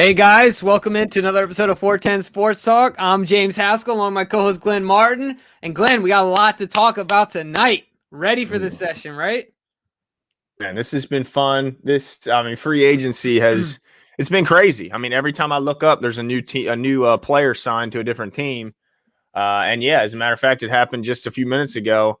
Hey guys, welcome into another episode of 410 Sports Talk. I'm James Haskell along with my co-host Glenn Martin. And Glenn, we got a lot to talk about tonight. Ready for this session, right? Man, this has been fun. Free agency it's been crazy. I mean, every time I look up, there's a new player signed to a different team. And yeah, as a matter of fact, it happened just a few minutes ago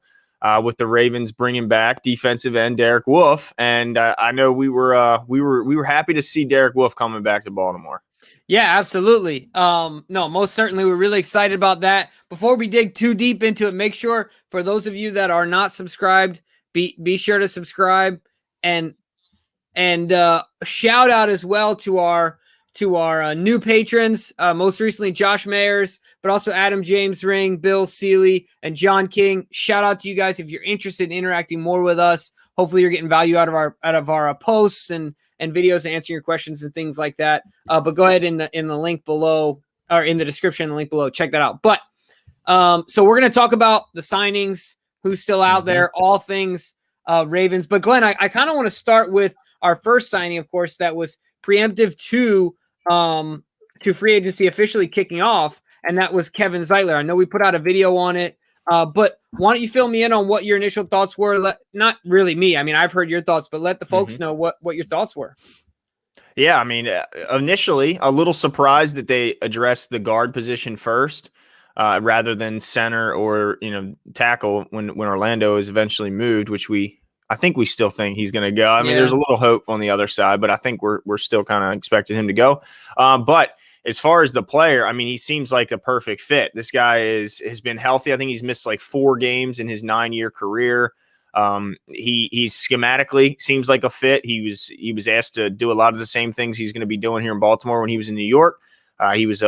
with the Ravens bringing back defensive end Derek Wolfe. And I know we were happy to see Derek Wolfe coming back to Baltimore. Yeah, absolutely. No, most certainly. We're really excited about that. Before we dig too deep into it, make sure for those of you that are not subscribed, be sure to subscribe and shout out as well to our new patrons, most recently Josh Mayers, but also Adam James Ring, Bill Seeley, and John King. Shout out to you guys if you're interested in interacting more with us. Hopefully you're getting value out of our posts and videos and answering your questions and things like that. But go ahead in the link below, or in the description, the link below, check that out. But so we're going to talk about the signings, who's still out there, all things Ravens. But Glenn, I kind of want to start with our first signing, of course, that was preemptive to free agency officially kicking off, and that was Kevin Zeitler. I know we put out a video on it, but why don't you fill me in on what your initial thoughts were? Not really me. I mean, I've heard your thoughts, but let the folks know what your thoughts were. Yeah, I mean, initially a little surprised that they addressed the guard position first rather than center or tackle when Orlando is eventually moved, which I think we still think he's going to go. I mean, there's a little hope on the other side, but I think we're still kind of expecting him to go. But as far as the player, I mean, he seems like a perfect fit. This guy has been healthy. I think he's missed like 4 games in his 9-year career. He's schematically seems like a fit. He was asked to do a lot of the same things he's going to be doing here in Baltimore when he was in New York. He was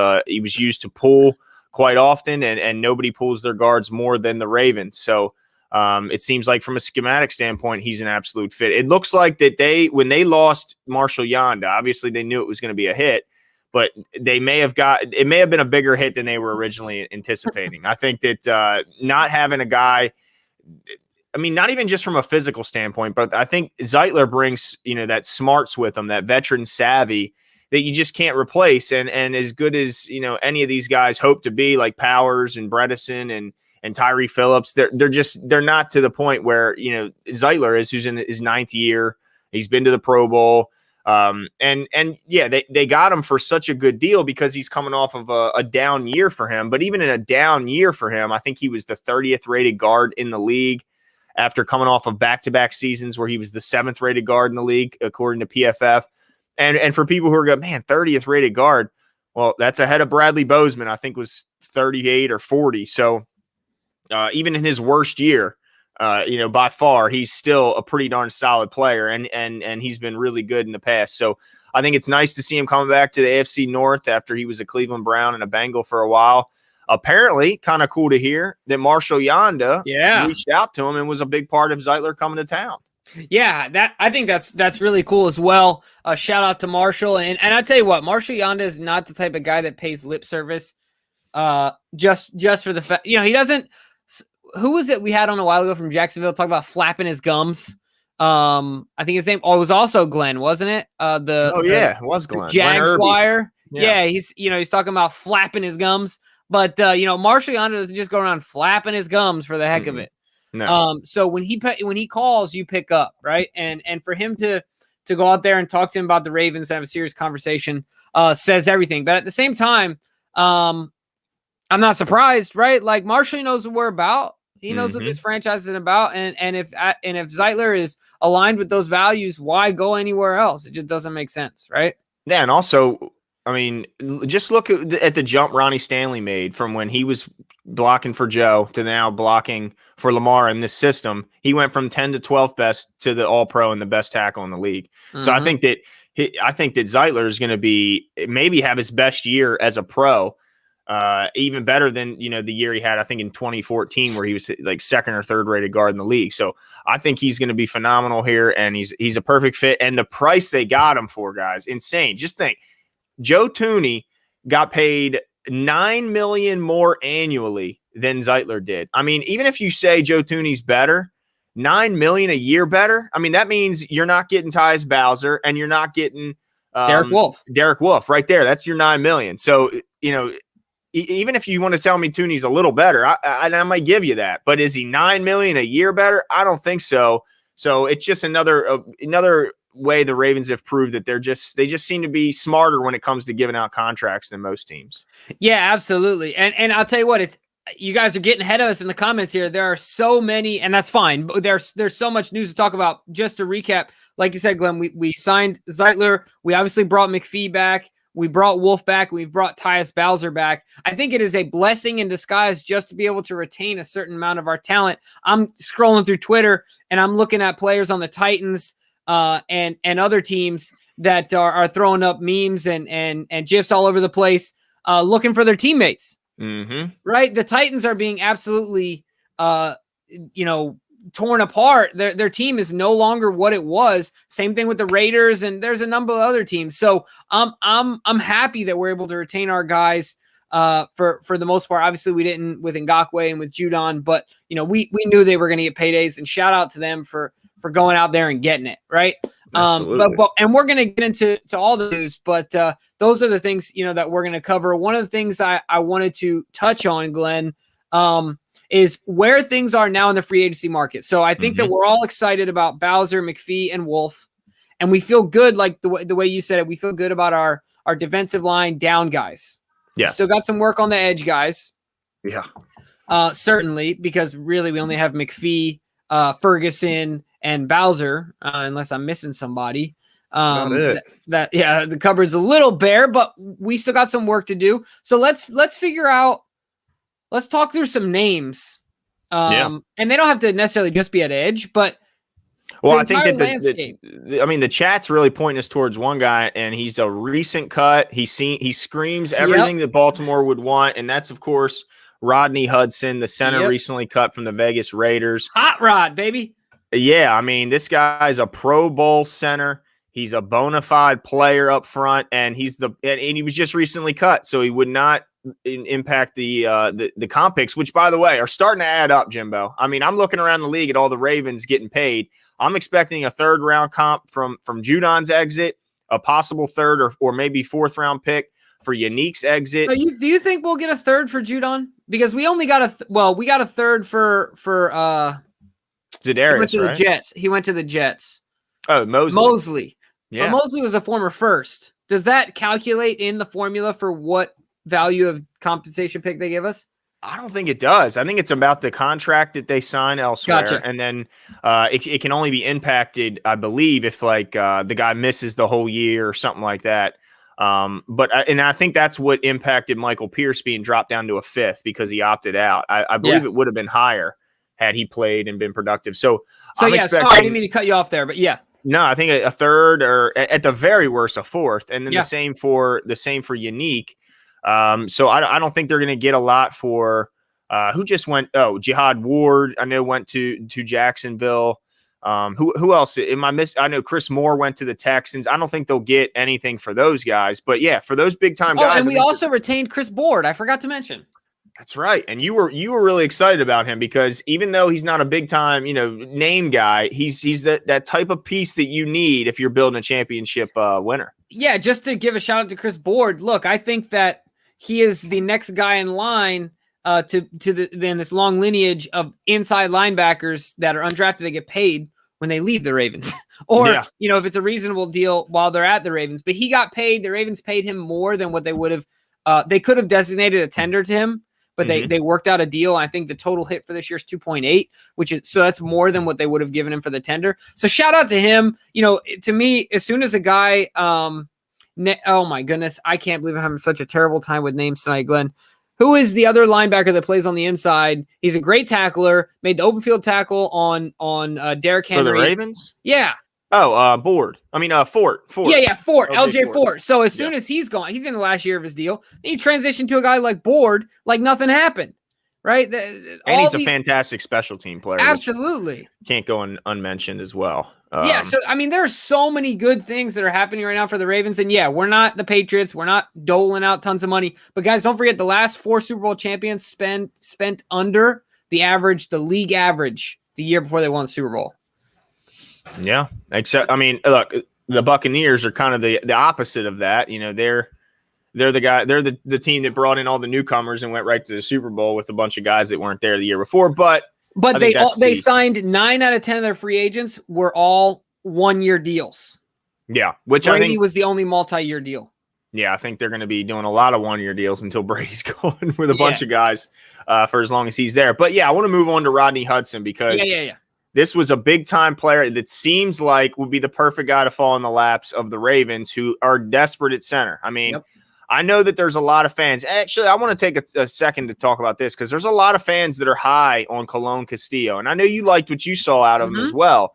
used to pull quite often, and nobody pulls their guards more than the Ravens. So it seems like from a schematic standpoint, he's an absolute fit. It looks like that when they lost Marshall Yanda, obviously they knew it was going to be a hit, but it may have been a bigger hit than they were originally anticipating. I think that not having a guy, I mean, not even just from a physical standpoint, but I think Zeitler brings, that smarts with him, that veteran savvy that you just can't replace. And as good as, any of these guys hope to be, like Powers and Bredesen and Tyree Phillips, they're not to the point where, Zeitler is, who's in his 9th year. He's been to the Pro Bowl. And yeah, they got him for such a good deal because he's coming off of a down year for him. But even in a down year for him, I think he was the 30th rated guard in the league after coming off of back-to-back seasons where he was the 7th rated guard in the league, according to PFF. And for people who are going, man, 30th rated guard, well, that's ahead of Bradley Bozeman, I think was 38 or 40. So even in his worst year, by far, he's still a pretty darn solid player, and he's been really good in the past. So I think it's nice to see him coming back to the AFC North after he was a Cleveland Brown and a Bengal for a while. Apparently, kind of cool to hear that Marshall Yanda reached out to him and was a big part of Zeitler coming to town. Yeah, I think that's really cool as well. Shout out to Marshall, and I tell you what, Marshall Yanda is not the type of guy that pays lip service just for the fact, he doesn't. Who was it we had on a while ago from Jacksonville talk about flapping his gums? I think his name was also Glenn, wasn't it? It was Glenn. Jags wire. Yeah, he's talking about flapping his gums. But Marshall Yanda doesn't just go around flapping his gums for the heck of it. No. So when he calls, you pick up, right? And for him to go out there and talk to him about the Ravens and have a serious conversation says everything. But at the same time, I'm not surprised, right? Like Marshall knows what we're about. He knows what this franchise is about, and if Zeitler is aligned with those values, why go anywhere else? It just doesn't make sense, right? Yeah, and also, I mean, just look at the jump Ronnie Stanley made from when he was blocking for Joe to now blocking for Lamar in this system. He went from 10 to 12th best to the All-Pro and the best tackle in the league. So I think that Zeitler is going to maybe have his best year as a pro. Even better than, the year he had, I think in 2014, where he was like 2nd or 3rd rated guard in the league. So I think he's going to be phenomenal here, and he's a perfect fit. And the price they got him for, guys, insane. Just think, Joe Thuney got paid $9 million more annually than Zeitler did. I mean, even if you say Joe Thuney's better, $9 million a year better. I mean, that means you're not getting Tyus Bowser, and you're not getting Derek Wolfe. Derek Wolfe, right there. That's your $9 million. So, even if you want to tell me Tooney's a little better, I might give you that. But is he $9 million a year better? I don't think so. So it's just another way the Ravens have proved that they just seem to be smarter when it comes to giving out contracts than most teams. Yeah, absolutely. And I'll tell you what, you guys are getting ahead of us in the comments here. There are so many, and that's fine. But there's so much news to talk about. Just to recap, like you said, Glenn, we signed Zeitler. We obviously brought McPhee back. We brought Wolf back. We've brought Tyus Bowser back. I think it is a blessing in disguise just to be able to retain a certain amount of our talent. I'm scrolling through Twitter and I'm looking at players on the Titans and other teams that are throwing up memes and GIFs all over the place looking for their teammates. Mm-hmm. Right? The Titans are being absolutely, torn apart. Their team is no longer what it was. Same thing with the Raiders, and there's a number of other teams. So I'm happy that we're able to retain our guys for the most part. Obviously, we didn't with Ngakoue and with Judon, but we knew they were going to get paydays, and shout out to them for going out there and getting it right. But we're going to get into all the news, but those are the things that we're going to cover. One of the things I wanted to touch on, Glenn, is where things are now in the free agency market. So I think that we're all excited about Bowser, McPhee, and Wolf, and we feel good, like the way you said it. We feel good about our defensive line down guys. Yeah, still got some work on the edge guys. Yeah, certainly, because really we only have McPhee, Ferguson, and Bowser, unless I'm missing somebody. The cupboard's a little bare, but we still got some work to do. So let's figure out. Let's talk through some names. And they don't have to necessarily just be at edge, but I think that the chat's really pointing us towards one guy, and he's a recent cut. He screams everything that Baltimore would want, and that's of course Rodney Hudson, the center recently cut from the Vegas Raiders. Hot Rod, baby. Yeah, I mean, this guy's a Pro Bowl center. He's a bona fide player up front, and he was just recently cut, so he would not impact the comp picks, which by the way are starting to add up, Jimbo. I mean, I'm looking around the league at all the Ravens getting paid. I'm expecting a 3rd round comp from Judon's exit, a possible 3rd or maybe 4th round pick for Yannick's exit. So do you think we'll get a 3rd for Judon? Because we only got we got a 3rd for Zedarius, he went to right? the Jets. He went to the Jets. Oh, Mosley. Yeah. But Mosley was a former 1st. Does that calculate in the formula for what value of compensation pick they give us? I don't think it does. I think it's about the contract that they sign elsewhere. Gotcha. And then it can only be impacted, I believe, if the guy misses the whole year or something like that. But I think that's what impacted Michael Pierce being dropped down to a 5th because he opted out. I believe it would have been higher had he played and been productive. So I'm expecting, sorry, I didn't mean to cut you off there, but yeah. No, I think a 3rd or at the very worst a 4th, and then the same for Yannick. So I don't think they're going to get a lot for who just went. Oh, Jihad Ward, I know went to Jacksonville. Who else? I know Chris Moore went to the Texans. I don't think they'll get anything for those guys, but yeah, for those big time guys. And we also retained Chris Board. I forgot to mention. That's right. And you were really excited about him because even though he's not a big time, name guy, he's that type of piece that you need if you're building a championship winner. Yeah, just to give a shout out to Chris Board. Look, I think that he is the next guy in line to this long lineage of inside linebackers that are undrafted that get paid when they leave the Ravens. Or, if it's a reasonable deal while they're at the Ravens. But he got paid. The Ravens paid him more than what they would have. They could have designated a tender to him. But they worked out a deal. I think the total hit for this year is 2.8, so that's more than what they would have given him for the tender. So shout out to him. To me, as soon as a guy, oh my goodness, I can't believe I'm having such a terrible time with names tonight, Glenn. Who is the other linebacker that plays on the inside? He's a great tackler. Made the open field tackle on Derrick Henry for the Ravens. Yeah. Oh, Fort. Yeah, Fort. LJ Fort. Fort. So as soon as he's gone, he's in the last year of his deal. Then you transition to a guy like Board, like nothing happened, right? And he's a fantastic special team player. Absolutely. Can't go unmentioned as well. So, I mean, there are so many good things that are happening right now for the Ravens. And yeah, we're not the Patriots. We're not doling out tons of money. But guys, don't forget the last 4 Super Bowl champions spent under the league average, the year before they won the Super Bowl. Yeah. Except, I mean, look, the Buccaneers are kind of the opposite of that. You know, they're the team that brought in all the newcomers and went right to the Super Bowl with a bunch of guys that weren't there the year before. But they signed 9 out of 10 of their free agents were all 1-year deals. Yeah, which Brady I think was the only multi-year deal. Yeah, I think they're going to be doing a lot of 1-year deals until Brady's going with a bunch of guys for as long as he's there. But yeah, I want to move on to Rodney Hudson because this was a big-time player that seems like would be the perfect guy to fall in the laps of the Ravens, who are desperate at center. I mean, I know that there's a lot of fans. Actually, I want to take a second to talk about this because there's a lot of fans that are high on Colon Castillo, and I know you liked what you saw out of him as well.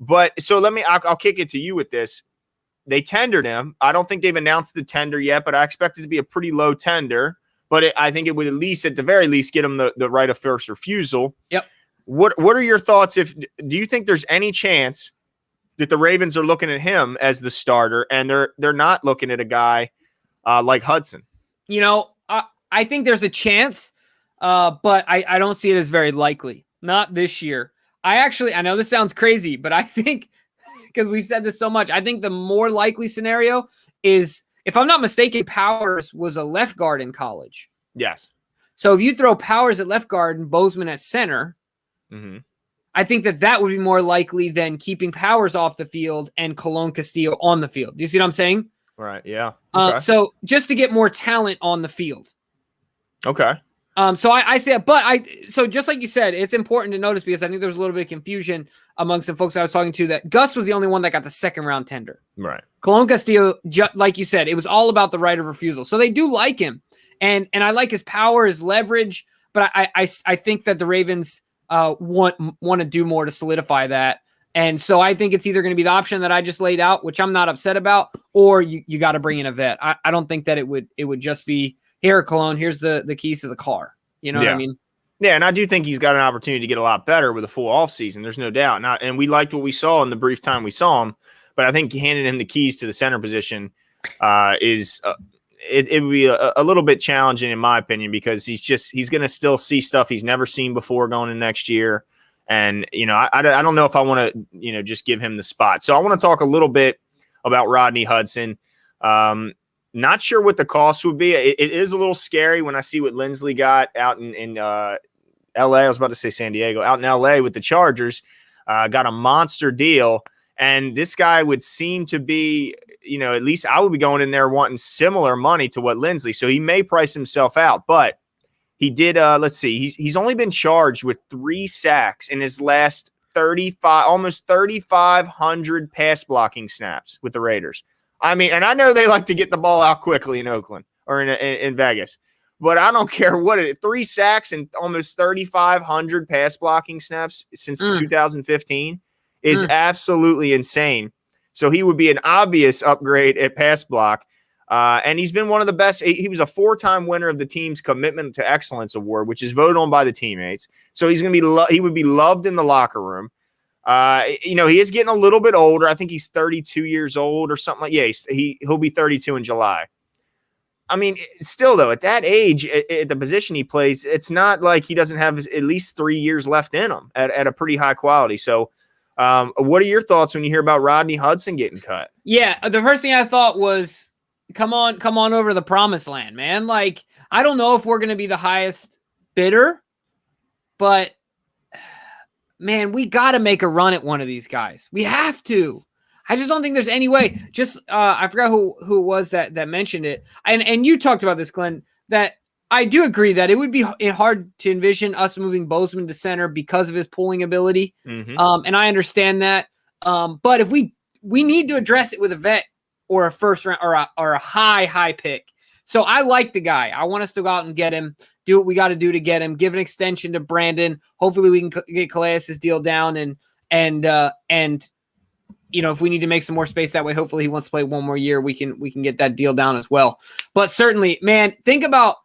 But so I'll kick it to you with this. They tendered him. I don't think they've announced the tender yet, but I expect it to be a pretty low tender. But I think it would at the very least, get him the right of first refusal. Yep. What are your thoughts? Do you think there's any chance that the Ravens are looking at him as the starter and they're not looking at a guy like Hudson? You know, I think there's a chance, but I don't see it as very likely. Not this year. I know this sounds crazy, but I think, because we've said this so much, I think the more likely scenario is, if I'm not mistaken, Powers was a left guard in college. Yes. So if you throw Powers at left guard and Bozeman at center, I think that would be more likely than keeping Powers off the field and Colon Castillo on the field. Do you see what I'm saying? Right. Yeah. Okay. So just to get more talent on the field. Okay. So I say that, but so just like you said, it's important to notice, because I think there was a little bit of confusion among some folks I was talking to, that Gus was the only one that got the second round tender. Right. Colon Castillo, like you said, it was all about the right of refusal. So they do like him, and I like his power, his leverage, but I think that the Ravens want to do more to solidify that. And so I think it's either going to be the option that I just laid out, which I'm not upset about, or you got to bring in a vet. I don't think that it would just be, here, Colon, here's the keys to the car. You know what I mean? Yeah, and I do think he's got an opportunity to get a lot better with a full offseason. There's no doubt. And we liked what we saw in the brief time we saw him, but I think handing him the keys to the center position it would be a little bit challenging, in my opinion, because he's going to still see stuff he's never seen before going in next year. And, you know, I don't know if I want to, you know, just give him the spot. So I want to talk a little bit about Rodney Hudson. Not sure what the cost would be. It is a little scary when I see what Lindsley got out in L.A. I was about to say San Diego. Out in L.A. with the Chargers. Got a monster deal. And this guy would seem to be, you know, at least I would be going in there wanting similar money to what Lindsley. So he may price himself out. But he did, let's see, he's only been charged with 3 sacks in his last almost 3,500 pass blocking snaps with the Raiders. I mean, and I know they like to get the ball out quickly in Oakland or in Vegas, but I don't care what 3 sacks and almost 3,500 pass blocking snaps since 2015 is absolutely insane. So he would be an obvious upgrade at pass block. And he's been one of the best. He was a 4-time winner of the team's Commitment to Excellence Award, which is voted on by the teammates. So he's going to be he would be loved in the locker room. You know, he is getting a little bit older. I think he's 32 years old or something like. Yeah, he'll be 32 in July. I mean, still though, at that age, at the position he plays, it's not like he doesn't have at least 3 years left in him at a pretty high quality. So, what are your thoughts when you hear about Rodney Hudson getting cut? Yeah, the first thing I thought was, come on over to the promised land, man. Like, I don't know if we're going to be the highest bidder, but man, we got to make a run at one of these guys. We have to. I just don't think there's any way. Just I forgot who it was that mentioned it. And you talked about this, Glenn, that I do agree that it would be hard to envision us moving Bozeman to center because of his pulling ability. And I understand that. But if we need to address it with a vet or a first round or a high pick. So I like the guy. I want us to go out and get him, do what we got to do to get him, give an extension to Brandon. Hopefully we can get Calais' deal down and you know, if we need to make some more space that way, hopefully he wants to play one more year. We can get that deal down as well. But certainly, man, think about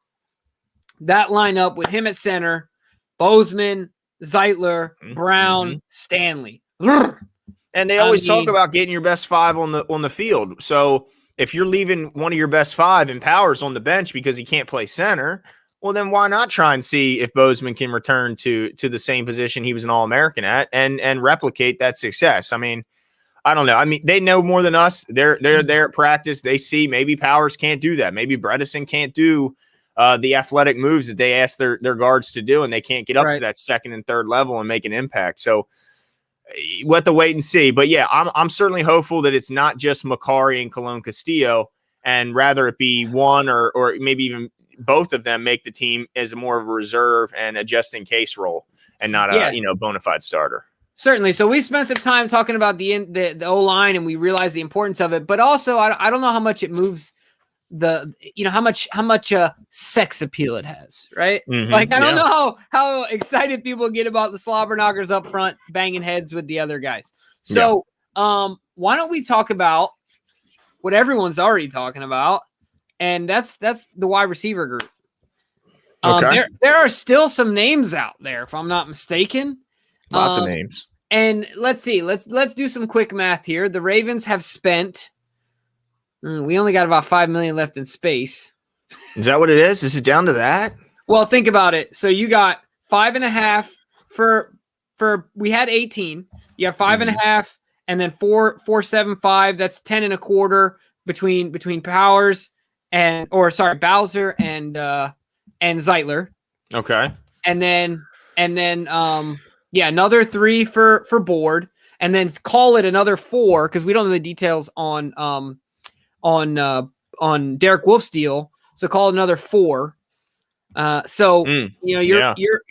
that lineup with him at center, Bozeman, Zeitler, Brown, Stanley. And they always talk about getting your best 5 on the field. So if you're leaving one of your best 5 and Powers on the bench because he can't play center, well, then why not try and see if Bozeman can return to the same position he was an All-American at and replicate that success? I mean, I don't know. I mean, they know more than us. They're there at practice. They see maybe Powers can't do that. Maybe Bredesen can't do the athletic moves that they ask their guards to do, and they can't get up to that second and third level and make an impact. So we'll have to wait and see. But yeah, I'm certainly hopeful that it's not just Macari and Cologne Castillo, and rather it be one or maybe even both of them make the team as a more of a reserve and a just in case role, and not a bona fide starter. Certainly. So we spent some time talking about the O-line, and we realized the importance of it. But also, I don't know how much it moves how much sex appeal it has, right? Mm-hmm, I don't know how excited people get about the slobber knockers up front banging heads with the other guys. So why don't we talk about what everyone's already talking about, and that's the wide receiver group. Okay. There are still some names out there, if I'm not mistaken. Lots of names. And let's see. Let's do some quick math here. The Ravens have spent. We only got about $5 million left in space. Is that what it is? Is it down to that? Well, think about it. So you got 5.5 for we had 18. You have 5.5, and then 4.75. That's 10.25 between Powers Bowser and Zeitler. Okay. And then another 3 for Board, and then call it another 4 because we don't know the details on Derek Wolf's deal. So call it another 4. You're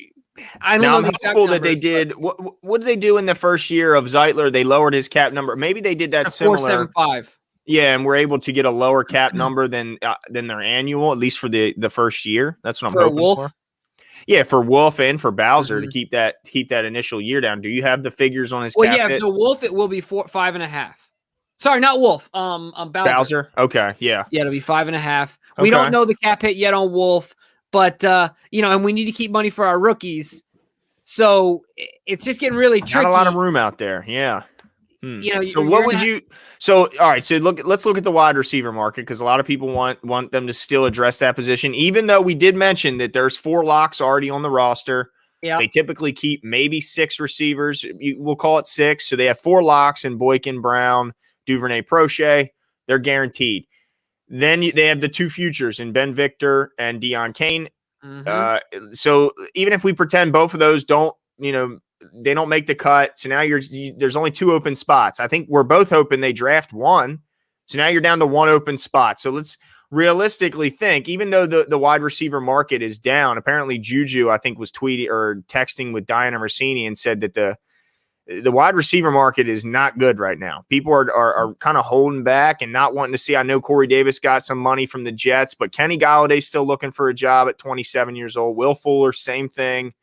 I don't know the exact numbers, that they did. What did they do in the first year of Zeitler? They lowered his cap number. Maybe they did that similar. 4.75. Yeah, and we're able to get a lower cap number than their annual, at least for the first year. That's what I'm hoping for. Yeah, for Wolf and for Bowser to keep that initial year down. Do you have the figures on his cap? Yeah, so Wolf it will be 5.5. Sorry, not Wolf. Bowser. Okay, yeah. Yeah, it'll be 5.5. We don't know the cap hit yet on Wolf, but and we need to keep money for our rookies. So it's just getting really tricky. Not a lot of room out there. Yeah. So all right. So let's look at the wide receiver market, because a lot of people want them to still address that position, even though we did mention that there's 4 locks already on the roster. Yeah. They typically keep maybe 6 receivers. We'll call it 6. So they have 4 locks in Boykin, Brown, Duvernay, Prochet. They're guaranteed. Then they have the 2 futures in Ben Victor and Deion Kane. So even if we pretend both of those don't, they don't make the cut. So now there's only 2 open spots. I think we're both hoping they draft 1. So now you're down to 1 open spot. So let's realistically think, even though the wide receiver market is down, apparently Juju, I think, was tweeting or texting with Diana Rossini and said that the wide receiver market is not good right now. People are kind of holding back and not wanting to see. I know Corey Davis got some money from the Jets, but Kenny Galladay's still looking for a job at 27 years old. Will Fuller, same thing.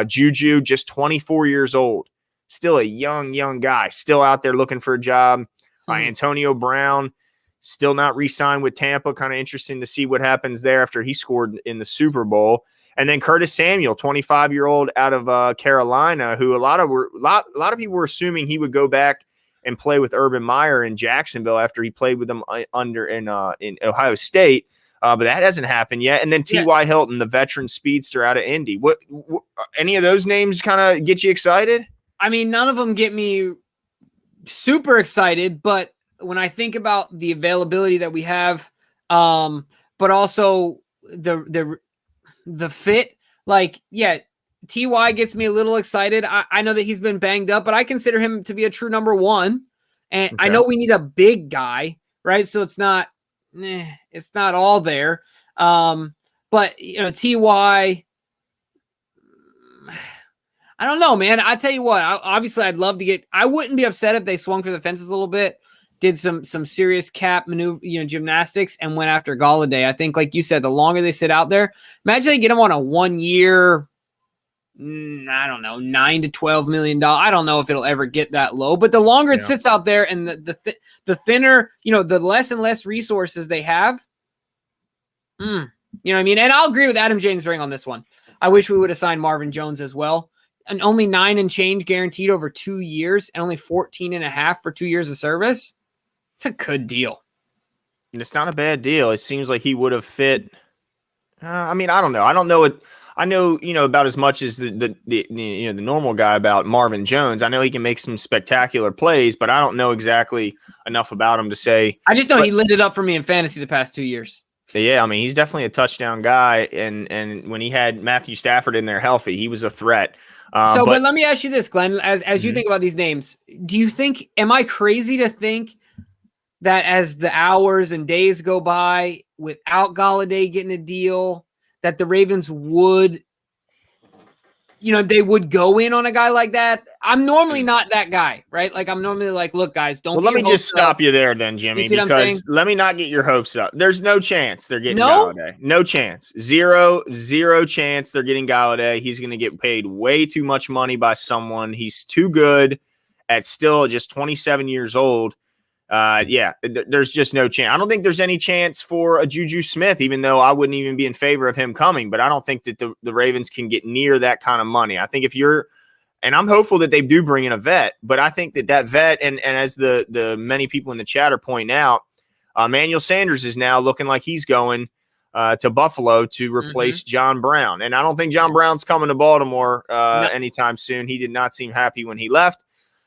Juju, just 24 years old. Still a young guy, still out there looking for a job. Antonio Brown, still not re-signed with Tampa. Kind of interesting to see what happens there after he scored in the Super Bowl. And then Curtis Samuel, 25-year-old out of Carolina, who a lot of people were assuming he would go back and play with Urban Meyer in Jacksonville after he played with them in Ohio State. But that hasn't happened yet. And then T.Y. Hilton, the veteran speedster out of Indy. What any of those names kind of get you excited? I mean, none of them get me super excited, but when I think about the availability that we have, but also the fit, T.Y. gets me a little excited. I know that he's been banged up, but I consider him to be a true number 1. And I know we need a big guy, right? So it's not all there. But T.Y., I don't know, man. I tell you what, obviously I'd love to I wouldn't be upset if they swung for the fences a little bit, did some serious cap maneuver, gymnastics, and went after Galladay. I think, like you said, the longer they sit out there, imagine they get him on a 1-year, I don't know, $9 to $12 million. I don't know if it'll ever get that low, but the longer it sits out there and the thinner, the less and less resources they have, you know what I mean? And I'll agree with Adam James Ring on this one. I wish we would have signed Marvin Jones as well. And only 9 and change guaranteed over 2 years, and only 14.5 for 2 years of service. It's a good deal. And it's not a bad deal. It seems like he would have fit. I mean, I don't know. I don't know I know, about as much as the normal guy about Marvin Jones. I know he can make some spectacular plays, but I don't know exactly enough about him to say. I just know he lit it up for me in fantasy the past 2 years. Yeah, I mean, he's definitely a touchdown guy, and when he had Matthew Stafford in there healthy, he was a threat. But let me ask you this, Glenn, as you Mhm. think about these names, am I crazy to think that as the hours and days go by without Golladay getting a deal, that the Ravens would, they would go in on a guy like that? I'm normally not that guy, right? Like I'm normally like, look, guys, don't. Well, get let me your just hopes stop up. you there then, Jimmy, You see what I'm saying? because let me not get your hopes up. There's no chance they're getting No? Golladay. No chance. Zero chance they're getting Golladay. He's going to get paid way too much money by someone. He's too good at still just 27 years old. There's just no chance. I don't think there's any chance for a Juju Smith, even though I wouldn't even be in favor of him coming. But I don't think that the Ravens can get near that kind of money. I think and I'm hopeful that they do bring in a vet, but I think that vet, and as the many people in the chat are pointing out, Emmanuel Sanders is now looking like he's going to Buffalo to replace John Brown. And I don't think John Brown's coming to Baltimore anytime soon. He did not seem happy when he left.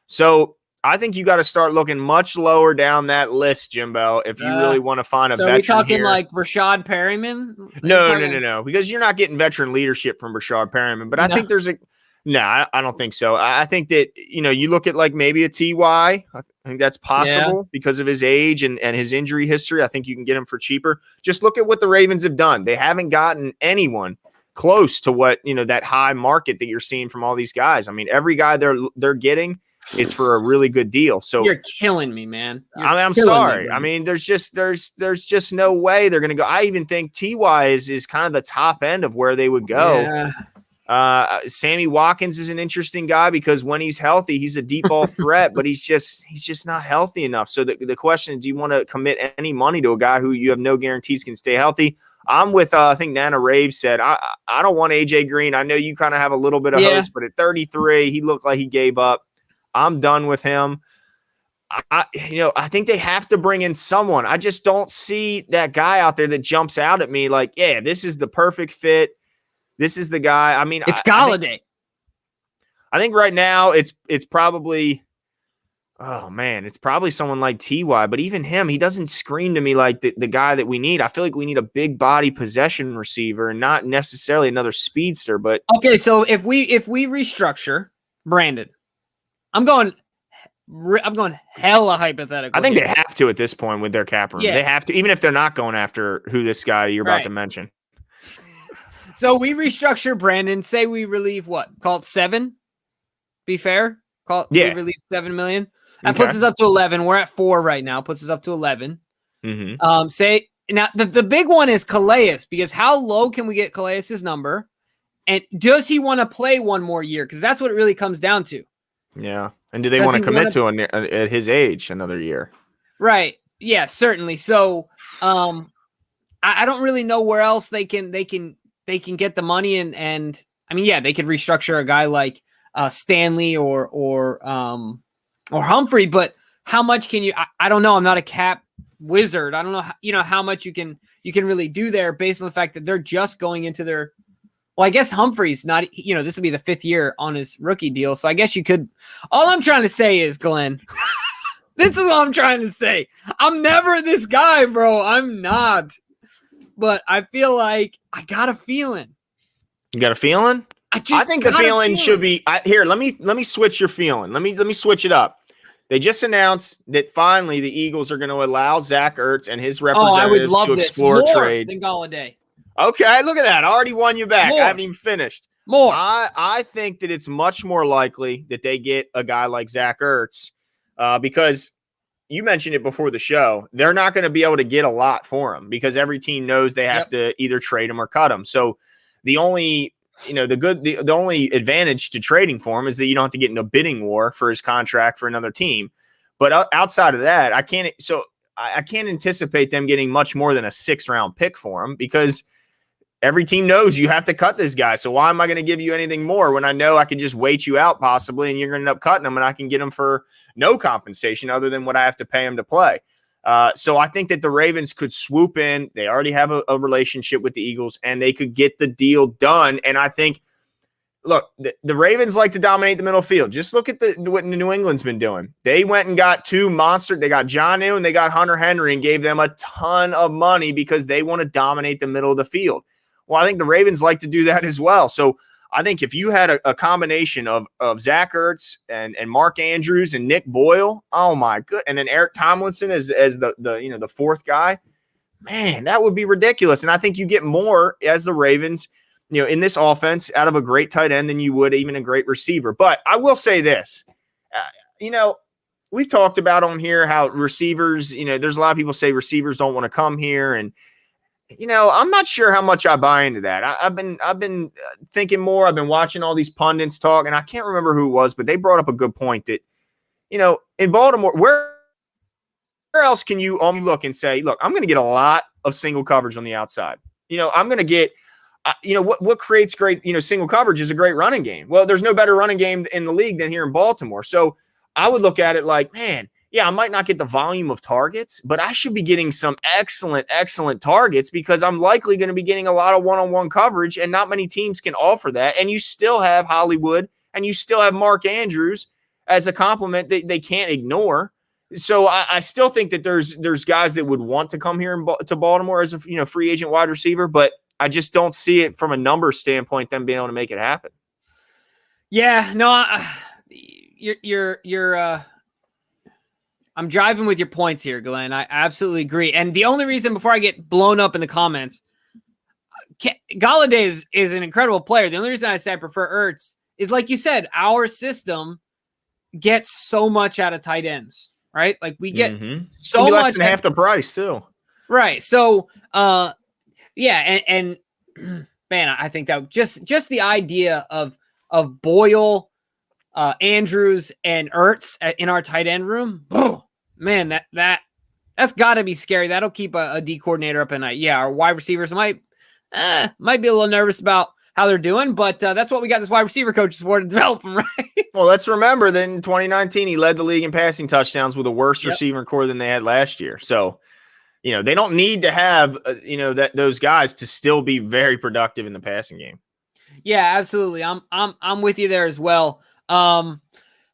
So I think you got to start looking much lower down that list, Jimbo, if you really want to find a veteran. So are we talking here. like Rashad Perryman? No, because you're not getting veteran leadership from Rashad Perryman. But I think there's I don't think so. I think that, you look at like maybe a TY. I think that's possible because of his age and his injury history. I think you can get him for cheaper. Just look at what the Ravens have done. They haven't gotten anyone close to what, that high market that you're seeing from all these guys. I mean, every guy they're getting is for a really good deal. So you're killing me, man. I'm sorry. I mean, there's just no way they're going to go. I even think TY is kind of the top end of where they would go. Yeah. Sammy Watkins is an interesting guy because when he's healthy, he's a deep ball threat, but he's just not healthy enough. So the question is, do you want to commit any money to a guy who you have no guarantees can stay healthy? I'm with, I think Nana Rave said, I don't want AJ Green. I know you kind of have a little bit of hopes, but at 33, he looked like he gave up. I'm done with him. I think they have to bring in someone. I just don't see that guy out there that jumps out at me like, yeah, this is the perfect fit. This is the guy. I mean, it's Golladay. I think right now it's probably, it's probably someone like TY. But even him, he doesn't scream to me like the guy that we need. I feel like we need a big body possession receiver and not necessarily another speedster. But okay, so if we restructure Brandon, I'm going hella hypothetical. I think they have to at this point with their cap room. Yeah. They have to, even if they're not going after who this guy you're about to mention. So we restructure Brandon. Say we relieve what? Call it 7. Be fair. We relieve 7 million. That puts us up to 11. We're at 4 right now. Puts us up to 11. Say now the big one is Calais, because how low can we get Calais' number? And does he want to play one more year? Because that's what it really comes down to. Yeah. And do they want to commit to at his age another year? Right. Yeah, certainly. So I don't really know where else they can get the money and I mean, yeah, they could restructure a guy like Stanley or Humphrey, but how much can you? I don't know. I'm not a cap wizard. I don't know. How much you can really do there based on the fact that they're just going into their. Well, I guess Humphrey's not. This will be the 5th year on his rookie deal, so I guess you could. All I'm trying to say is, Glenn. This is what I'm trying to say. I'm never this guy, bro. I'm not. But I feel like I got a feeling. You got a feeling? I think the feeling should be here. Let me switch your feeling. Let me switch it up. They just announced that finally the Eagles are going to allow Zach Ertz and his representatives to explore trade. Than Golladay. Okay, look at that. I already won you back. More. I haven't even finished. More. I think that it's much more likely that they get a guy like Zach Ertz because you mentioned it before the show. They're not going to be able to get a lot for him because every team knows they have to either trade him or cut him. So the only, the only advantage to trading for him is that you don't have to get in a bidding war for his contract for another team. But outside of that, I can't anticipate them getting much more than a 6th-round pick for him because every team knows you have to cut this guy. So why am I going to give you anything more when I know I can just wait you out possibly and you're going to end up cutting him and I can get him for no compensation other than what I have to pay him to play? So I think that the Ravens could swoop in. They already have a relationship with the Eagles, and they could get the deal done. And I think, look, the Ravens like to dominate the middle field. Just look at what New England's been doing. They went and got two monsters. They got Jonnu and they got Hunter Henry and gave them a ton of money because they want to dominate the middle of the field. Well, I think the Ravens like to do that as well. So I think if you had a combination of Zach Ertz and Mark Andrews and Nick Boyle, oh my good, and then Eric Tomlinson as the fourth guy, man, that would be ridiculous. And I think you get more as the Ravens, in this offense out of a great tight end than you would even a great receiver. But I will say this, we've talked about on here how receivers, there's a lot of people say receivers don't want to come here. And, I'm not sure how much I buy into that. I've been thinking more. I've been watching all these pundits talk, and I can't remember who it was, but they brought up a good point that, in Baltimore, where else can you look and say, look, I'm going to get a lot of single coverage on the outside. I'm going to get, what creates great, single coverage is a great running game. Well, there's no better running game in the league than here in Baltimore. So I would look at it like, man, yeah, I might not get the volume of targets, but I should be getting some excellent targets because I'm likely going to be getting a lot of one-on-one coverage, and not many teams can offer that. And you still have Hollywood and you still have Mark Andrews as a compliment that they can't ignore. So I still think that there's guys that would want to come here to Baltimore as a free agent wide receiver, but I just don't see it from a numbers standpoint, them being able to make it happen. Yeah, no, you're I'm driving with your points here, Glenn. I absolutely agree. And the only reason, before I get blown up in the comments, Galladay is an incredible player. The only reason I say I prefer Ertz is, like you said, our system gets so much out of tight ends, right? Like we get so much less than half the price too. Right. So, yeah, and man, I think that just the idea of Boyle, Andrews, and Ertz in our tight end room, man, that's got to be scary. That'll keep a D coordinator up at night. Yeah, our wide receivers might be a little nervous about how they're doing, but that's what we got this wide receiver coaches for, to develop them, right? Well, let's remember that in 2019 he led the league in passing touchdowns with a worse receiver core than they had last year. So, they don't need to have those guys to still be very productive in the passing game. Yeah, absolutely. I'm with you there as well.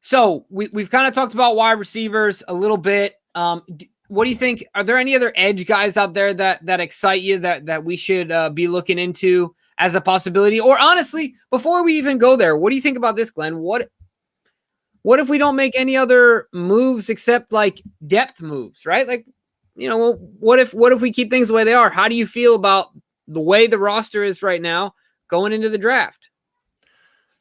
So we've kind of talked about wide receivers a little bit. What do you think? Are there any other edge guys out there that excite you that we should be looking into as a possibility? Or honestly, before we even go there, what do you think about this, Glenn? What if we don't make any other moves except like depth moves, right? Like, what if we keep things the way they are? How do you feel about the way the roster is right now going into the draft?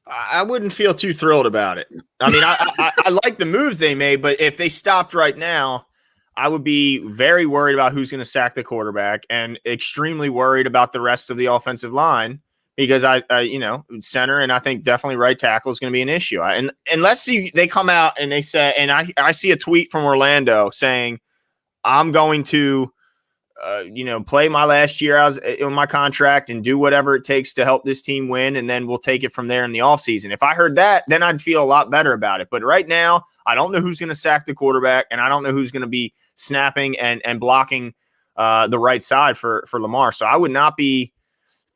I wouldn't feel too thrilled about it. I mean, I like the moves they made, but if they stopped right now, I would be very worried about who's going to sack the quarterback and extremely worried about the rest of the offensive line because center and I think definitely right tackle is going to be an issue. And unless they come out and they say, and I see a tweet from Orlando saying, I'm going to play my last year on my contract and do whatever it takes to help this team win, and then we'll take it from there in the offseason. If I heard that, then I'd feel a lot better about it. But right now, I don't know who's going to sack the quarterback, and I don't know who's going to be snapping and blocking the right side for Lamar. So I would not be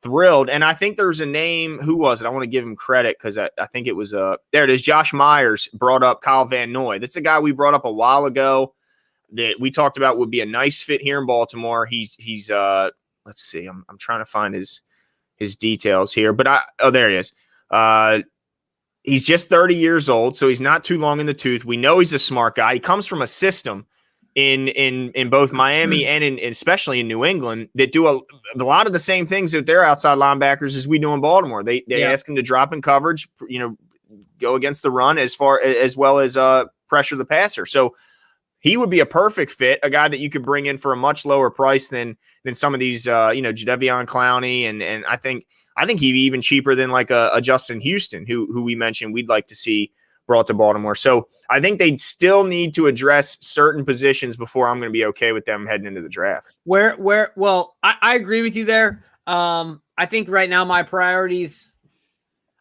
thrilled. And I think there's a name. Who was it? I want to give him credit because I think it was there it is. Josh Myers brought up Kyle Van Noy. That's a guy we brought up a while ago that we talked about would be a nice fit here in Baltimore. He's let's see, I'm trying to find his details here, but there he is. He's just 30 years old, so he's not too long in the tooth. We know he's a smart guy. He comes from a system in both Miami and especially in New England that do a lot of the same things that their outside linebackers as we do in Baltimore. They ask him to drop in coverage, go against the run as well as pressure the passer. So he would be a perfect fit, a guy that you could bring in for a much lower price than some of these, Jadeveon Clowney. And I think he'd be even cheaper than like a Justin Houston, who we mentioned we'd like to see brought to Baltimore. So I think they'd still need to address certain positions before I'm going to be okay with them heading into the draft. Well, I agree with you there. I think right now my priorities,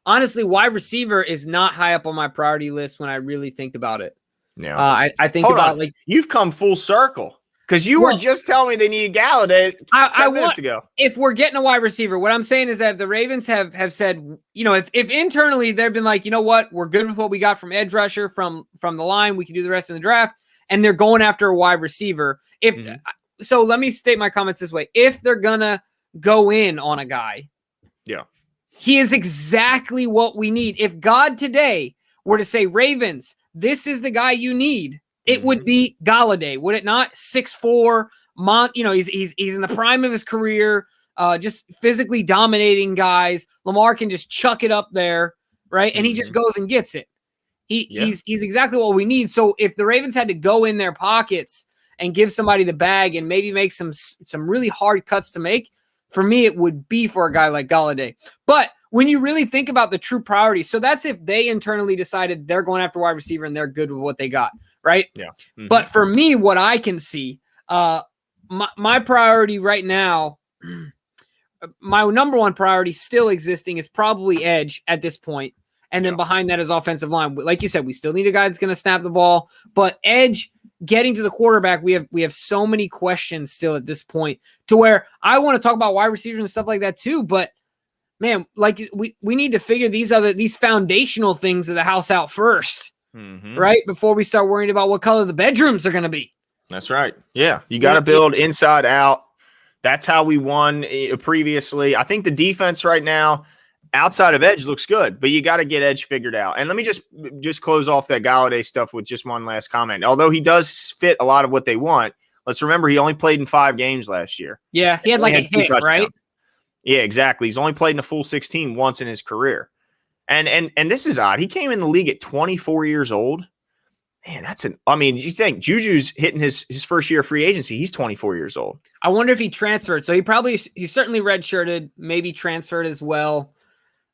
honestly, wide receiver is not high up on my priority list when I really think about it. Yeah, I think about like you've come full circle. Because you were just telling me they needed Galladay 7 minutes ago. If we're getting a wide receiver, what I'm saying is that the Ravens have said, if internally they've been like, you know what, we're good with what we got from edge rusher from the line, we can do the rest in the draft, and they're going after a wide receiver. So let me state my comments this way. If they're gonna go in on a guy, he is exactly what we need. If God today were to say, Ravens, this is the guy you need, it would be Galladay, would it not? 6'4", he's in the prime of his career, just physically dominating guys. Lamar can just chuck it up there, right? And he just goes and gets it. He's exactly what we need. So if the Ravens had to go in their pockets and give somebody the bag and maybe make some really hard cuts to make, for me, it would be for a guy like Galladay. But when you really think about the true priorities, so that's if they internally decided they're going after wide receiver and they're good with what they got, right? Yeah. But for me, what I can see, my priority right now, my number one priority still existing is probably edge at this point. And then behind that is offensive line. Like you said, we still need a guy that's going to snap the ball. But edge, getting to the quarterback, we have so many questions still at this point to where I want to talk about wide receivers and stuff like that too. But man, like we need to figure these foundational things of the house out first, right? Before we start worrying about what color the bedrooms are going to be. That's right. Yeah. You got to build inside out. That's how we won previously. I think the defense right now, outside of edge, looks good, but you got to get edge figured out. And let me just close off that Galladay stuff with just one last comment. Although he does fit a lot of what they want, let's remember he only played in 5 games last year. Yeah, he had like a hit, right? Yeah, exactly. He's only played in a full 16 once in his career. And this is odd. He came in the league at 24 years old. Man, you think Juju's hitting his first year of free agency. He's 24 years old. I wonder if he transferred. So he certainly redshirted, maybe transferred as well.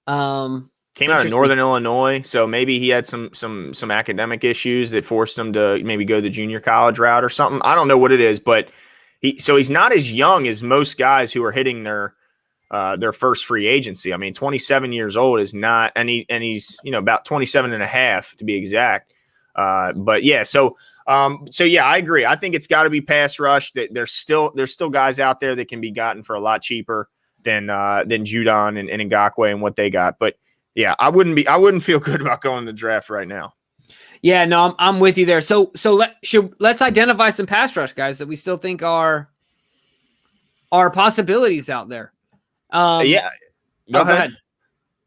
Came out of Northern Illinois, so maybe he had some academic issues that forced him to maybe go the junior college route or something. I don't know what it is, but he's not as young as most guys who are hitting their first free agency. I mean, 27 years old is not, and he's about 27 and a half to be exact. But yeah, so yeah, I agree. I think it's got to be pass rush. That there's still guys out there that can be gotten for a lot cheaper than Judon and Ngakoue and what they got. But yeah, I wouldn't feel good about going to the draft right now. Yeah, no, I'm with you there. So let's identify some pass rush guys that we still think are possibilities out there. Yeah. Go ahead.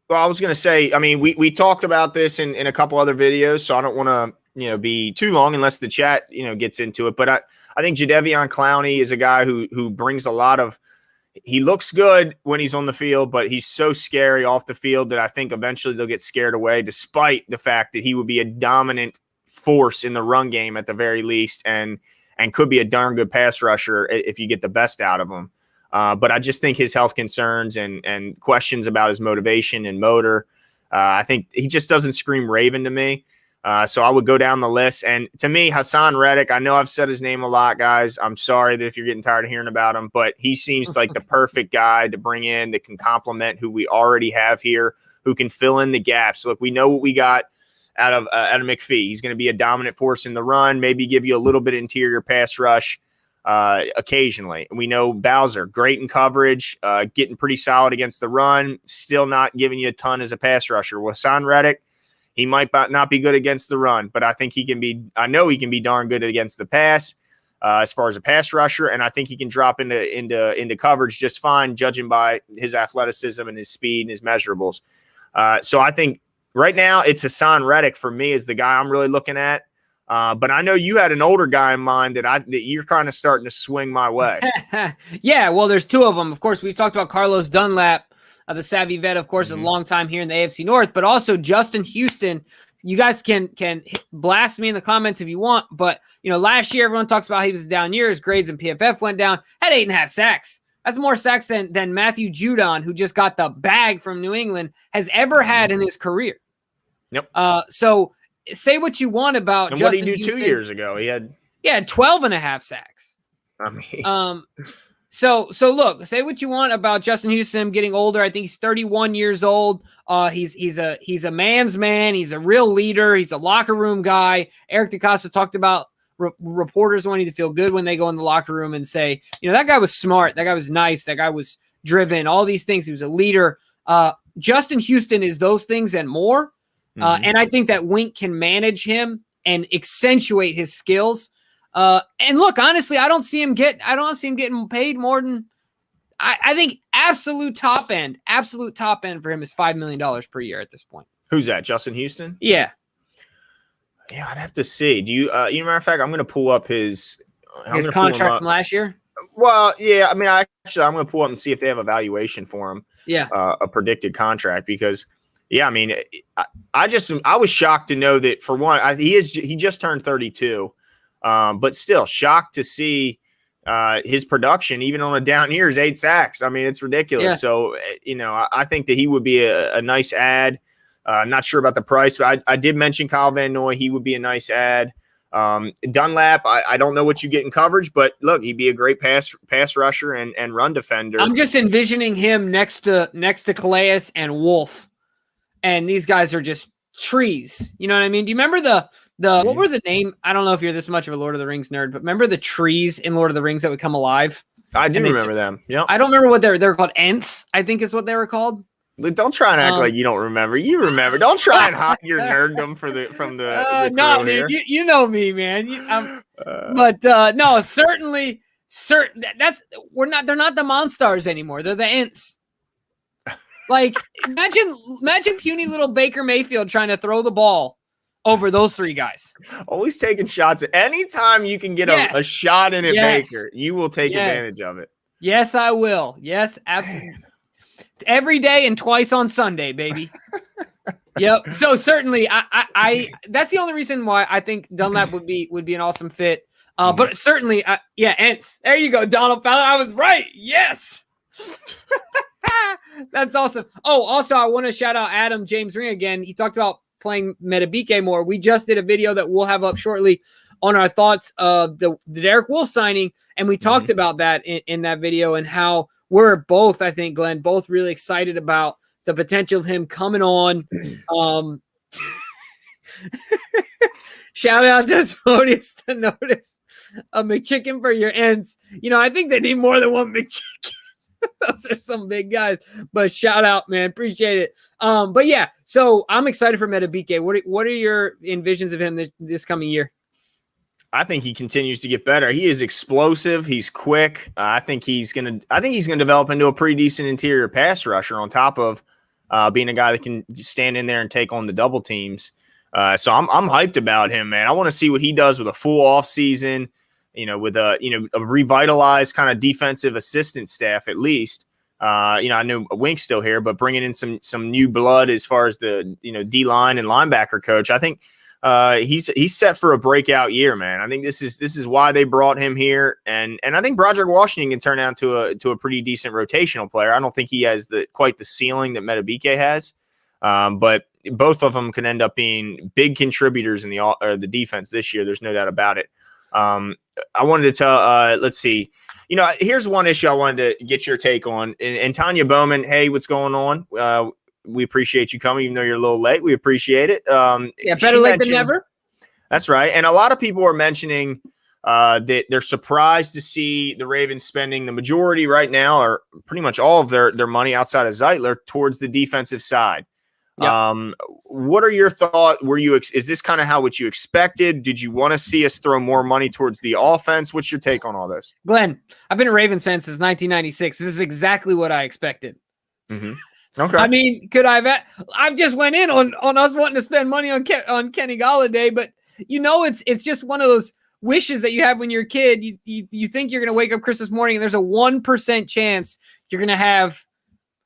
Well, I was going to say, I mean, we talked about this in a couple other videos, so I don't want to, be too long unless the chat, gets into it. But I think Jadeveon Clowney is a guy who brings a lot of, he looks good when he's on the field, but he's so scary off the field that I think eventually they'll get scared away, despite the fact that he would be a dominant force in the run game at the very least, and could be a darn good pass rusher if you get the best out of him. But I just think his health concerns and questions about his motivation and motor, I think he just doesn't scream Raven to me. So I would go down the list. And to me, Hassan Reddick, I know I've said his name a lot, guys. I'm sorry that if you're getting tired of hearing about him, but he seems like the perfect guy to bring in that can complement who we already have here, who can fill in the gaps. Look, we know what we got out of McPhee. He's going to be a dominant force in the run, maybe give you a little bit of interior pass rush occasionally. We know Bowser, great in coverage, getting pretty solid against the run, still not giving you a ton as a pass rusher. Hassan Reddick, he might not be good against the run, but I think I know he can be darn good against the pass as far as a pass rusher, and I think he can drop into coverage just fine, judging by his athleticism and his speed and his measurables. So I think right now it's Hassan Reddick for me is the guy I'm really looking at. But I know you had an older guy in mind that you're kind of starting to swing my way. Yeah, well, there's 2 of them. Of course, we've talked about Carlos Dunlap, the savvy vet, of course, a long time here in the AFC North, but also Justin Houston. You guys can blast me in the comments if you want, but last year everyone talks about he was down year. His grades in PFF went down. Had 8.5 sacks. That's more sacks than Matthew Judon, who just got the bag from New England, has ever had in his career. Yep. So say what you want about and Justin what did he do Houston. 2 years ago? He had 12.5 sacks. I mean, so look, say what you want about Justin Houston getting older. I think he's 31 years old. He's a man's man. He's a real leader. He's a locker room guy. Eric DeCosta talked about reporters wanting to feel good when they go in the locker room and say, that guy was smart. That guy was nice. That guy was driven, all these things. He was a leader. Justin Houston is those things and more. And I think that Wink can manage him and accentuate his skills. And look, honestly, I don't see him getting paid more than, I think absolute top end for him is $5 million per year at this point. Who's that? Justin Houston? Yeah. Yeah, I'd have to see. Do you, matter of fact, I'm going to pull up his contract from last year. Well, yeah, I mean, I'm going to pull up and see if they have a valuation for him. Yeah. A predicted contract because, yeah, I mean, I was shocked to know that for one, he just turned 32, but still shocked to see his production, even on a down year, is 8 sacks. I mean, it's ridiculous. Yeah. So, I think that he would be a nice add. Not sure about the price, but I did mention Kyle Van Noy. He would be a nice add. Dunlap, I don't know what you get in coverage, but look, he'd be a great pass rusher and run defender. I'm just envisioning him next to Calais and Wolf, and these guys are just trees. You know what I mean? Do you remember the what were the name? I don't know if you're this much of a Lord of the Rings nerd, but remember the trees in Lord of the Rings that would come alive? I do remember them. Yeah, I don't remember what they're called. Ents, I think is what they were called. Don't try and act like you don't remember. You remember. Don't try and hide your nerddom from the no, man. You know me, man. But no, certainly. They're not the Monstars anymore. They're the Ents. Like imagine puny little Baker Mayfield trying to throw the ball over those three guys. Always taking shots. Anytime you can get a shot in it, Baker, you will take advantage of it. Yes, I will. Yes, absolutely. Every day and twice on Sunday, baby. Yep. So certainly, I that's the only reason why I think Dunlap would be an awesome fit. But certainly, Ents. There you go, Donald Fowler. I was right. Yes. That's awesome. Oh, also, I want to shout out Adam James Ring again. He talked about playing Metabike more. We just did a video that we'll have up shortly on our thoughts of the Derek Wolfe signing, and we talked about that in that video and how we're both, I think, Glenn, both really excited about the potential of him coming on. Shout out to Smodius to notice a McChicken for your Ents. I think they need more than one McChicken. Those are some big guys, but shout out, man. Appreciate it. But yeah, so I'm excited for Metabike. What are your envisions of him this coming year? I think he continues to get better. He is explosive. He's quick. I think he's gonna develop into a pretty decent interior pass rusher on top of being a guy that can stand in there and take on the double teams. So I'm hyped about him, man. I want to see what he does with a full off season. With a revitalized kind of defensive assistant staff at least. I know Wink's still here, but bringing in some new blood as far as the D line and linebacker coach. I think. He's set for a breakout year, man. I think this is why they brought him here, and I think Broderick Washington can turn out to a pretty decent rotational player. I don't think he has quite the ceiling that Metabike has, but both of them can end up being big contributors in the defense this year. There's no doubt about it. I wanted to tell. Let's see. Here's one issue I wanted to get your take on. And Tanya Bowman, hey, what's going on? We appreciate you coming, even though you're a little late. We appreciate it. Better late than never. That's right. And a lot of people are mentioning that they're surprised to see the Ravens spending the majority right now, or pretty much all of their money outside of Zeitler, towards the defensive side. Yep. What are your thoughts? Is this kind of what you expected? Did you want to see us throw more money towards the offense? What's your take on all this? Glenn, I've been a Ravens fan since 1996. This is exactly what I expected. Mm-hmm. Okay. I mean, I've just went in on us wanting to spend money on Kenny Golladay, but it's just one of those wishes that you have when you're a kid. You think you're going to wake up Christmas morning and there's a 1% chance you're going to have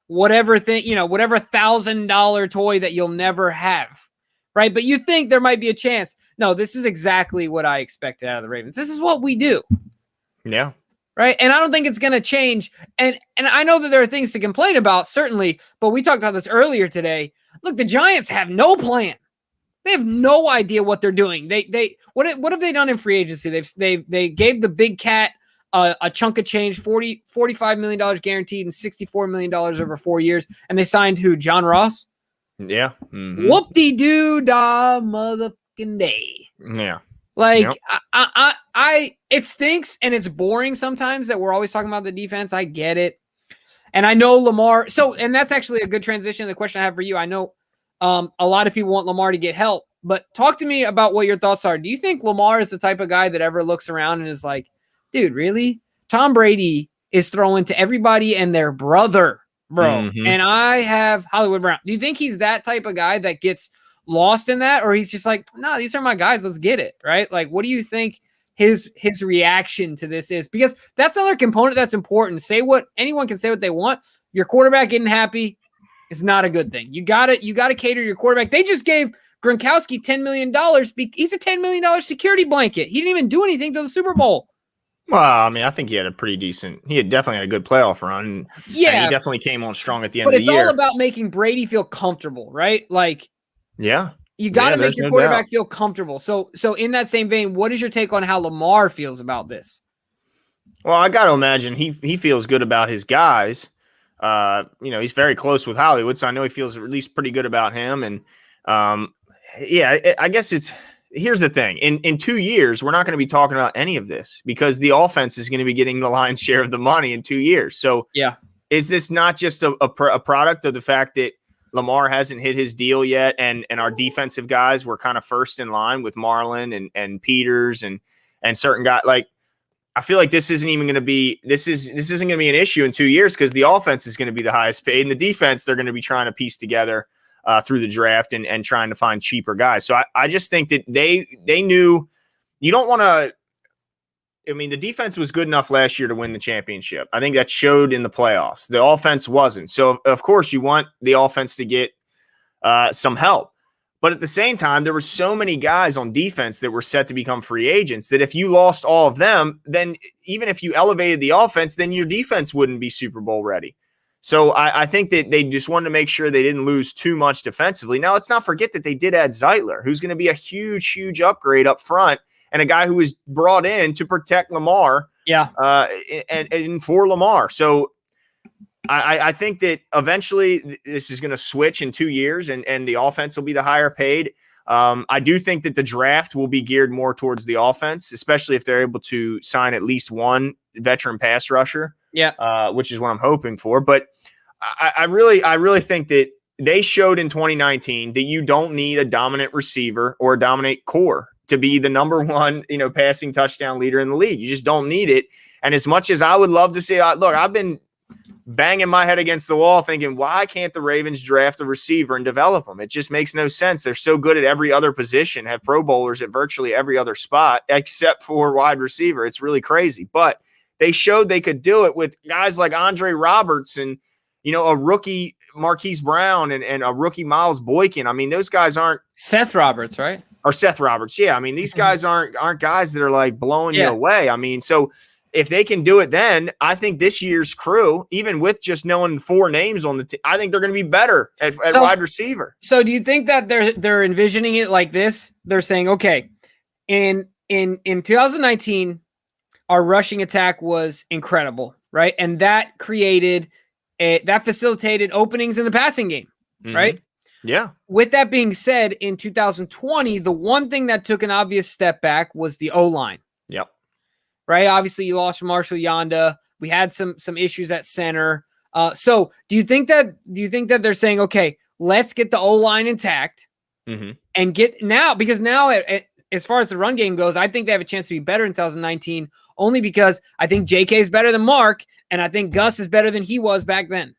whatever $1,000 toy that you'll never have, right? But you think there might be a chance. No, this is exactly what I expected out of the Ravens. This is what we do. Yeah. Right. And I don't think it's going to change. And I know that there are things to complain about, certainly, but we talked about this earlier today. Look, the Giants have no plan. They have no idea what they're doing. What have they done in free agency? They gave the big cat a chunk of change, $45 million guaranteed and $64 million over 4 years. And they signed who? John Ross? Yeah. Mm-hmm. Whoop-de-doo-dah motherfucking day. Yeah. Like it stinks and it's boring sometimes that we're always talking about the defense. I get it. And I know Lamar. So, and that's actually a good transition to the question I have for you. I know a lot of people want Lamar to get help, but talk to me about what your thoughts are. Do you think Lamar is the type of guy that ever looks around and is like, dude, really? Tom Brady is throwing to everybody and their brother, bro. Mm-hmm. And I have Hollywood Brown. Do you think he's that type of guy that gets lost in that? Or he's just like, no, these are my guys. Let's get it. Right? Like, what do you think his reaction to this is? Because that's another component that's important. Anyone can say what they want. Your quarterback getting happy is not a good thing. You gotta cater to your quarterback. They just gave Gronkowski $10 million. He's a $10 million security blanket. He didn't even do anything to the Super Bowl. Well, I mean, I think he had definitely had a good playoff run. Yeah. And he definitely came on strong at the end of the year. But it's all about making Brady feel comfortable, right? Like, yeah. You got to make your quarterback feel comfortable. So in that same vein, what is your take on how Lamar feels about this? Well, I got to imagine he feels good about his guys. He's very close with Hollywood, so I know he feels at least pretty good about him. And I guess here's the thing. In 2 years, we're not going to be talking about any of this because the offense is going to be getting the lion's share of the money in 2 years. So yeah, is this not just a product of the fact that Lamar hasn't hit his deal yet, and our defensive guys were kind of first in line with Marlon and Peters and certain guys? Like, I feel like this isn't going to be an issue in 2 years because the offense is going to be the highest paid, and the defense they're going to be trying to piece together through the draft and trying to find cheaper guys. So I just think that they knew you don't want to. I mean, the defense was good enough last year to win the championship. I think that showed in the playoffs. The offense wasn't. So, of course, you want the offense to get some help. But at the same time, there were so many guys on defense that were set to become free agents that if you lost all of them, then even if you elevated the offense, then your defense wouldn't be Super Bowl ready. So I think that they just wanted to make sure they didn't lose too much defensively. Now, let's not forget that they did add Zeitler, who's going to be a huge, huge upgrade up front. And a guy who was brought in to protect Lamar, and for Lamar. So I think that eventually this is going to switch in 2 years, and the offense will be the higher paid. I do think that the draft will be geared more towards the offense, especially if they're able to sign at least one veteran pass rusher. Yeah, which is what I'm hoping for. But I really think that they showed in 2019 that you don't need a dominant receiver or a dominant core to be the number one, passing touchdown leader in the league. You just don't need it. And as much as I would love to see, look, I've been banging my head against the wall thinking, why can't the Ravens draft a receiver and develop them? It just makes no sense. They're so good at every other position, have Pro Bowlers at virtually every other spot except for wide receiver. It's really crazy. But they showed they could do it with guys like Andre Roberts and, a rookie Marquise Brown and a rookie Miles Boykin. I mean, those guys aren't Seth Roberts, right? Or Seth Roberts. Yeah. I mean, these guys aren't guys that are like blowing you away. I mean, so if they can do it, then I think this year's crew, even with just knowing 4 names on the team, I think they're going to be better at wide receiver. So do you think that they're envisioning it like this? They're saying, okay, in 2019, our rushing attack was incredible, right? And that facilitated openings in the passing game, right? Yeah. With that being said, in 2020, the one thing that took an obvious step back was the O-line. Yep. Right? Obviously, you lost Marshall Yanda. We had some issues at center. So do you think that they're saying, okay, let's get the O-line intact and get now, because now as far as the run game goes, I think they have a chance to be better in 2019 only because I think JK is better than Mark and I think Gus is better than he was back then.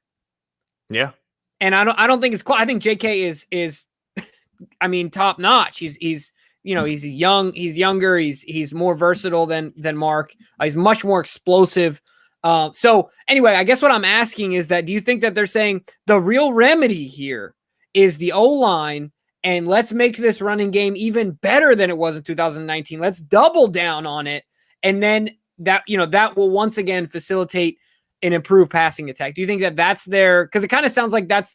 Yeah. And I don't think it's I think JK is I mean, top notch. He's young, he's younger, he's more versatile than Mark. He's much more explosive. So anyway, I guess what I'm asking is that do you think that they're saying the real remedy here is the O-line and let's make this running game even better than it was in 2019. Let's double down on it. And then that will once again facilitate an improved passing attack. Do you think that that's because it kind of sounds like that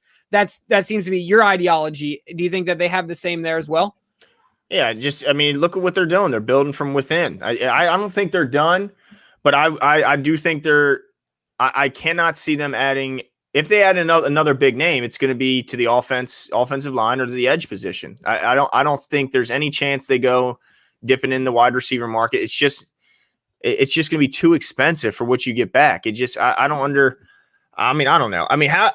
seems to be your ideology. Do you think that they have the same there as well? Yeah, look at what they're doing. They're building from within. I don't think they're done, but I do think I cannot see them adding. If they add another big name, it's going to be to the offensive line or to the edge position. I don't think there's any chance they go dipping in the wide receiver market. It's just going to be too expensive for what you get back. It just, I don't know. I mean, how,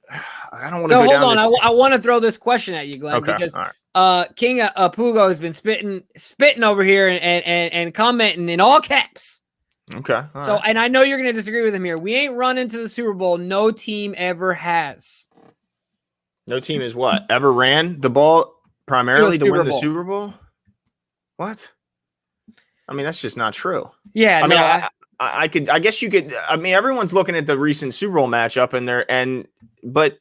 I don't want to go hold down on. this. I want to throw this question at you, Glenn, Okay. because All right. King Pugo has been spitting over here and commenting in all caps. Okay. So, and I know you're going to disagree with him here. We ain't run into the Super Bowl. No team ever has. No team is what? Ever ran the ball primarily to win the Super Bowl? What? I mean, that's just not true. Yeah. I mean, I guess you could. I mean, everyone's looking at the recent Super Bowl matchup in there, but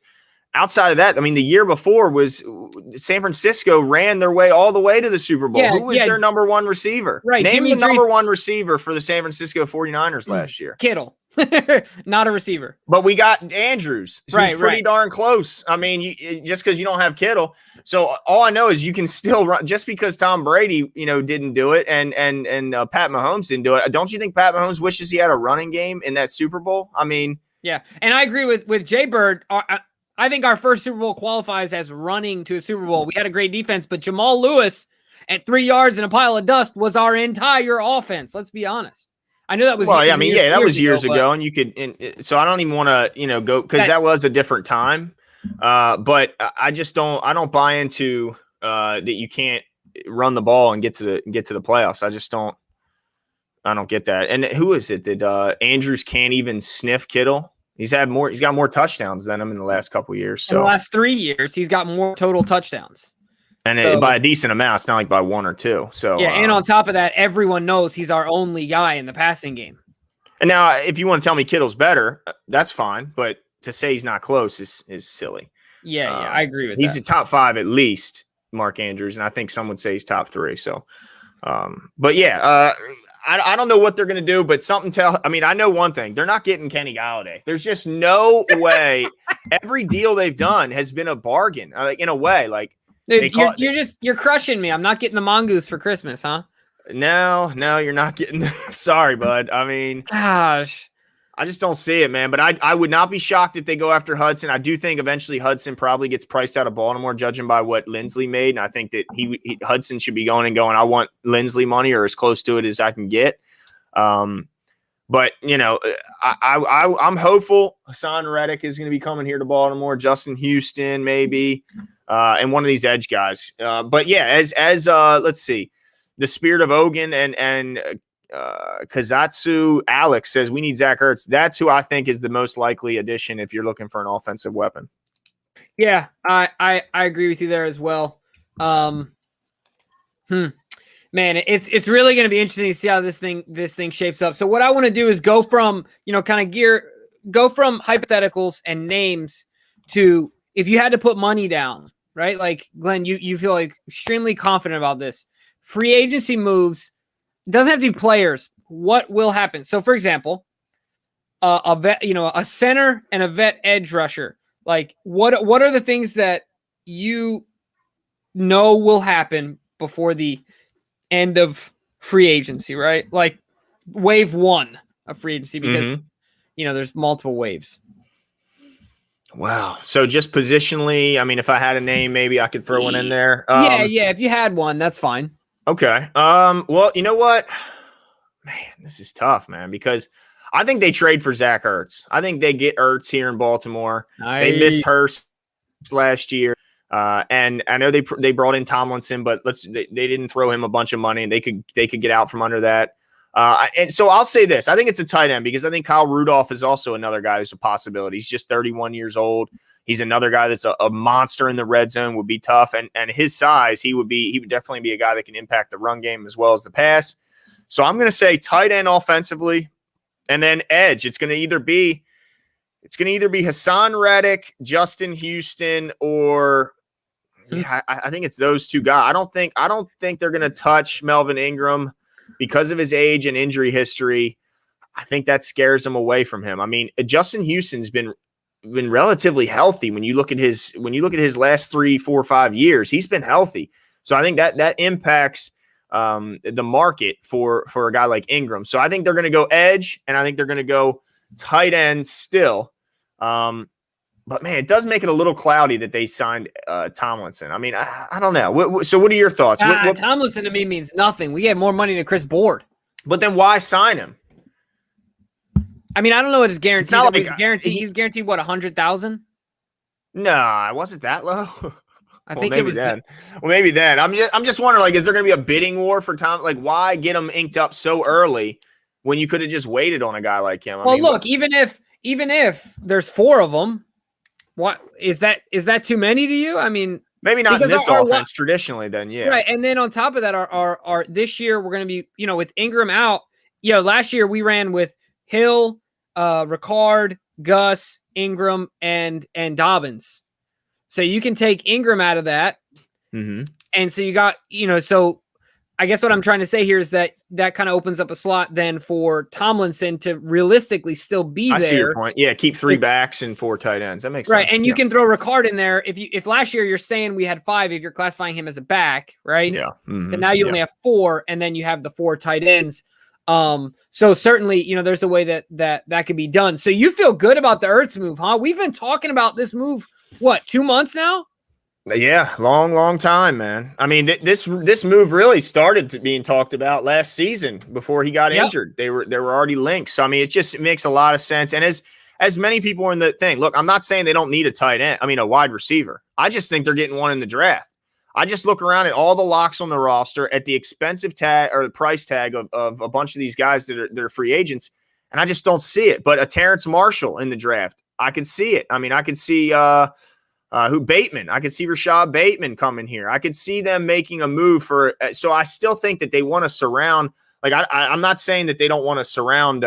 outside of that, I mean, the year before was San Francisco ran their way all the way to the Super Bowl. Who was their number one receiver? Right. Name the number one receiver for the San Francisco 49ers last year. Kittle. Not a receiver. But we got Andrews, who's pretty darn close. I mean, just because you don't have Kittle. So all I know is you can still run just because Tom Brady, didn't do it and Pat Mahomes didn't do it. Don't you think Pat Mahomes wishes he had a running game in that Super Bowl? I mean, yeah. And I agree with Jay Bird. I think our first Super Bowl qualifies as running to a Super Bowl. We had a great defense, but Jamal Lewis at 3 yards in a pile of dust was our entire offense. Let's be honest. I know that was that was years ago, and you could. So I don't even want to go because that was a different time. But I just don't. I don't buy into that you can't run the ball and get to the playoffs. I just don't. I don't get that. And who is it that Andrews can't even sniff Kittle? He's got more touchdowns than him in the last couple of years. So in the last 3 years, he's got more total touchdowns. And by a decent amount, it's not like by 1 or 2. So yeah, and on top of that, everyone knows he's our only guy in the passing game. And now, if you want to tell me Kittle's better, that's fine. But to say he's not close is silly. Yeah, I agree with that. He's a top 5 at least, Mark Andrews, and I think some would say he's top 3. So, but yeah, I don't know what they're going to do, but I know one thing. They're not getting Kenny Golladay. There's just no way. Every deal they've done has been a bargain, in a way. Like, dude, you're crushing me. I'm not getting the mongoose for Christmas, huh? No, you're not getting. Sorry, bud. I mean, gosh, I just don't see it, man. But I would not be shocked if they go after Hudson. I do think eventually Hudson probably gets priced out of Baltimore, judging by what Lindsley made. And I think that Hudson should be going. I want Lindsley money or as close to it as I can get. But I'm hopeful Hassan Reddick is going to be coming here to Baltimore. Justin Houston, maybe, and one of these edge guys. But yeah, as let's see, the spirit of Ogun and Kazatsu Alex says we need Zach Ertz. That's who I think is the most likely addition if you're looking for an offensive weapon. Yeah, I agree with you there as well. Man, it's really going to be interesting to see how this thing shapes up. So what I want to do is go from go from hypotheticals and names to if you had to put money down, right? Like Glenn, you feel like extremely confident about this. Free agency moves. Doesn't have to be players. What will happen? So, for example, a vet, a center and a vet edge rusher. Like, what are the things that you know will happen before the end of free agency? Right, like wave 1 of free agency because there's multiple waves. Wow. So just positionally, I mean, if I had a name, maybe I could throw one in there. Yeah. If you had one, that's fine. Okay. Well, you know what? Man, this is tough, man, because I think they trade for Zach Ertz. I think they get Ertz here in Baltimore. Nice. They missed Hurst last year. And I know they brought in Tomlinson, but they didn't throw him a bunch of money and they could get out from under that. And so I'll say this. I think it's a tight end because I think Kyle Rudolph is also another guy who's a possibility. He's just 31 years old. He's another guy that's a monster in the red zone, would be tough. And his size, he would definitely be a guy that can impact the run game as well as the pass. So I'm going to say tight end offensively and then edge. It's going to either be Hassan Reddick, Justin Houston, or I think it's those two guys. I don't think they're going to touch Melvin Ingram because of his age and injury history. I think that scares them away from him. I mean, Justin Houston's been relatively healthy when you look at his last 3, 4, 5 years. He's been healthy. So I think that impacts the market for a guy like Ingram. So I think they're going to go edge and I think they're going to go tight end still. But man, it does make it a little cloudy that they signed Tomlinson. I mean, I don't know. So what are your thoughts? Tomlinson to me means nothing. We have more money than Chris Board. But then why sign him? I mean, I don't know what his guarantee. Like, he was guaranteed what, 100,000? Nah, was it that low? I think it was then. Well, maybe then. I'm just wondering, like, is there going to be a bidding war for Tom? Like, why get him inked up so early when you could have just waited on a guy like him? I mean, look, even if there's 4 of them, what is that too many to you? I mean, maybe not in this offense traditionally. Then yeah, right. And then on top of that, our this year we're going to be, with Ingram out. Last year we ran with Hill, Ricard, Gus, Ingram, and Dobbins. So you can take Ingram out of that. Mm-hmm. And so you got, so I guess what I'm trying to say here is that kind of opens up a slot then for Tomlinson to realistically still be there. I see your point. Yeah, keep 3 backs and 4 tight ends. That makes sense. Right, and you can throw Ricard in there. If last year you're saying we had 5, if you're classifying him as a back, right? Yeah. Mm-hmm. And now you only have 4, and then you have the 4 tight ends. So certainly, there's a way that could be done. So you feel good about the Ertz move, huh? We've been talking about this move, 2 months now? Yeah, long time, man. I mean, this move really started being talked about last season before he got injured. There were already links. So I mean, it makes a lot of sense. And as many people are in the thing, look, I'm not saying they don't need a tight end. I mean, a wide receiver. I just think they're getting one in the draft. I just look around at all the locks on the roster, at the expensive tag or the price tag of a bunch of these guys that are free agents, and I just don't see it. But a Terrence Marshall in the draft, I can see it. I mean, I can see Bateman. I could see Rashad Bateman coming here. I could see them making a move for. So I still think that they want to surround. Like I'm not saying that they don't want to surround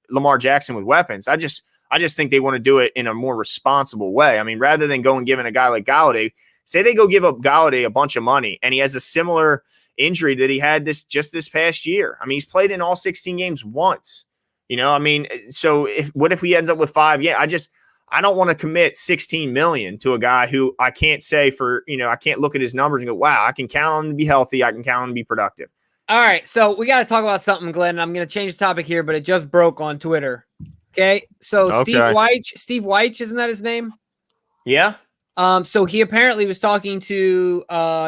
Lamar Jackson with weapons. I just think they want to do it in a more responsible way. I mean, rather than go and giving a guy like Galladay, say they go give up Galladay a bunch of money, and he has a similar injury that he had this past year. I mean, he's played in all 16 games once. I mean, so what if he ends up with 5? Yeah, I don't want to commit $16 million to a guy who I can't say I can't look at his numbers and go, wow, I can count on him to be healthy. I can count on him to be productive. All right. So we got to talk about something, Glenn. I'm going to change the topic here, but it just broke on Twitter. Okay. So Steve Weich, isn't that his name? Yeah. So he apparently was talking to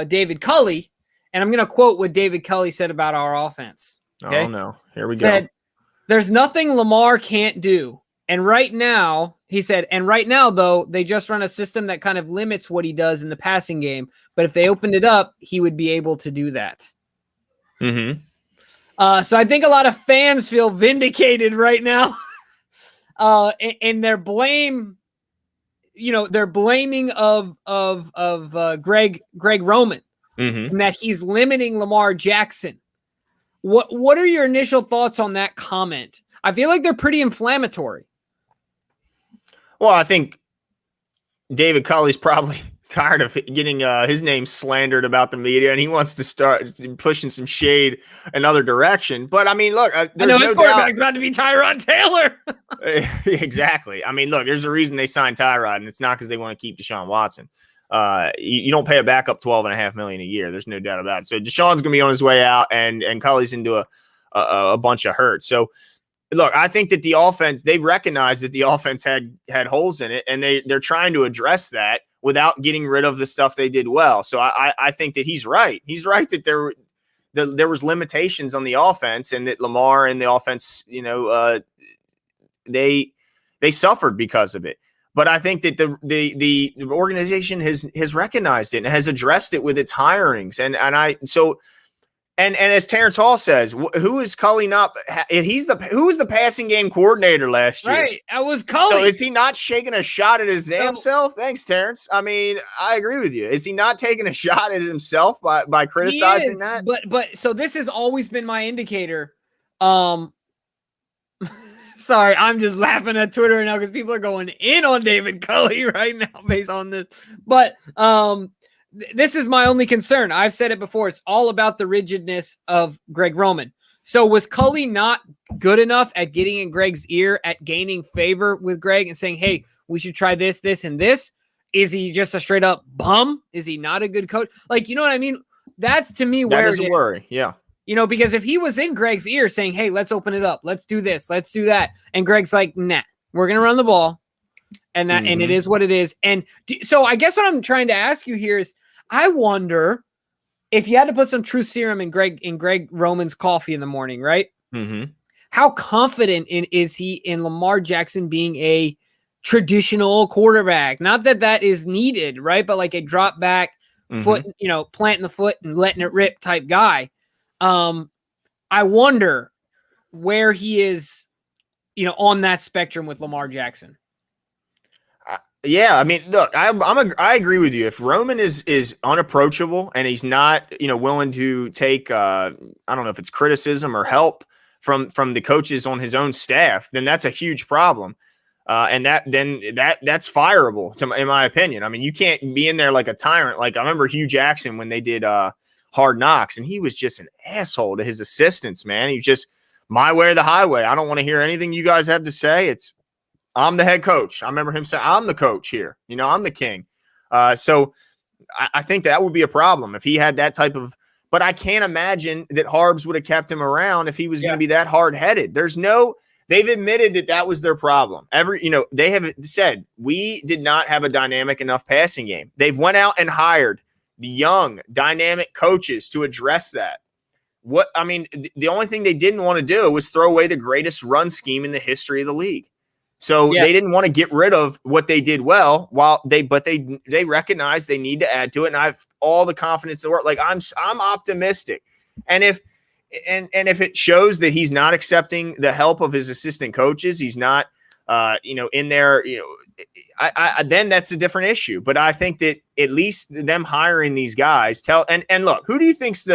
David Culley, and I'm going to quote what David Culley said about our offense. Okay? Oh no. Here we go. There's nothing Lamar can't do. And right now, he said, though, they just run a system that kind of limits what he does in the passing game. But if they opened it up, he would be able to do that. Mm-hmm. So I think a lot of fans feel vindicated right now. And their blame, they're blaming of Greg Roman, mm-hmm. and that he's limiting Lamar Jackson. What are your initial thoughts on that comment? I feel like they're pretty inflammatory. Well, I think David Culley's probably tired of getting his name slandered about the media, and he wants to start pushing some shade another direction. But I mean, look, there's his quarterback's about to be Tyrod Taylor. Exactly. I mean, look, there's a reason they signed Tyrod, and it's not because they want to keep Deshaun Watson. You don't pay a backup $12.5 million a year. There's no doubt about it. So Deshaun's going to be on his way out, and Culley's into a bunch of hurt. So. Look, I think that the offense, they recognize that the offense had holes in it, and they're trying to address that without getting rid of the stuff they did well. So I think that he's right. He's right that there was limitations on the offense, and that Lamar and the offense, they suffered because of it. But I think that the organization has recognized it and has addressed it with its hirings, And as Terrence Hall says, who is Culley not? Who was the passing game coordinator last year? Right, that was Culley. So is he not shaking a shot at his damn self? Thanks, Terrence. I mean, I agree with you. Is he not taking a shot at himself by criticizing that? But so this has always been my indicator. Sorry, I'm just laughing at Twitter right now because people are going in on David Culley right now based on this. But this is my only concern. I've said it before. It's all about the rigidness of Greg Roman. So was Culley not good enough at getting in Greg's ear, at gaining favor with Greg and saying, hey, we should try this, this, and this? Is he just a straight up bum? Is he not a good coach? Like, you know what I mean? That's to me where that is a worry. Yeah. Because if he was in Greg's ear saying, hey, let's open it up. Let's do this. Let's do that. And Greg's like, nah, we're going to run the ball. and it is what it is. And so I guess what I'm trying to ask you here is, I wonder if you had to put some truth serum in Greg Roman's coffee in the morning, right? Mm-hmm. How confident is he in Lamar Jackson being a traditional quarterback? Not that is needed, right? But like a drop back foot, planting the foot and letting it rip type guy. I wonder where he is, on that spectrum with Lamar Jackson. Yeah, I mean, look, I agree with you. If Roman is unapproachable and he's not, willing to take, I don't know if it's criticism or help from the coaches on his own staff, then that's a huge problem. And that's fireable, in my opinion. I mean, you can't be in there like a tyrant. Like I remember Hugh Jackson when they did Hard Knocks, and he was just an asshole to his assistants, man. He was just my way or the highway. I don't want to hear anything you guys have to say. I'm the head coach. I remember him saying, I'm the coach here. I'm the king. So I think that would be a problem if he had that type of, but I can't imagine that Harbs would have kept him around if he was going to be that hard-headed. They've admitted that was their problem. They have said, we did not have a dynamic enough passing game. They've went out and hired the young, dynamic coaches to address that. The only thing they didn't want to do was throw away the greatest run scheme in the history of the league. So they didn't want to get rid of what they did well, but they recognize they need to add to it. And I have all the confidence to work. Like I'm optimistic. And if it shows that he's not accepting the help of his assistant coaches, he's not, in there, then that's a different issue. But I think that at least them hiring these guys and look, who do you think's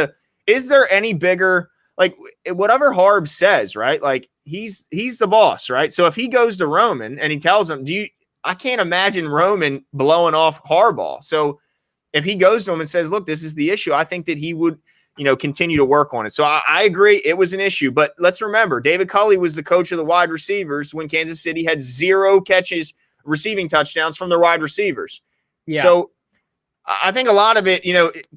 is there any bigger, like whatever Harb says, right? Like he's the boss, right? So if he goes to Roman and he tells him, I can't imagine Roman blowing off Harbaugh. So if he goes to him and says, look, this is the issue, I think that he would, continue to work on it. So I agree it was an issue, but let's remember David Culley was the coach of the wide receivers when Kansas City had 0 catches, receiving touchdowns from their wide receivers. Yeah. So I think a lot of it,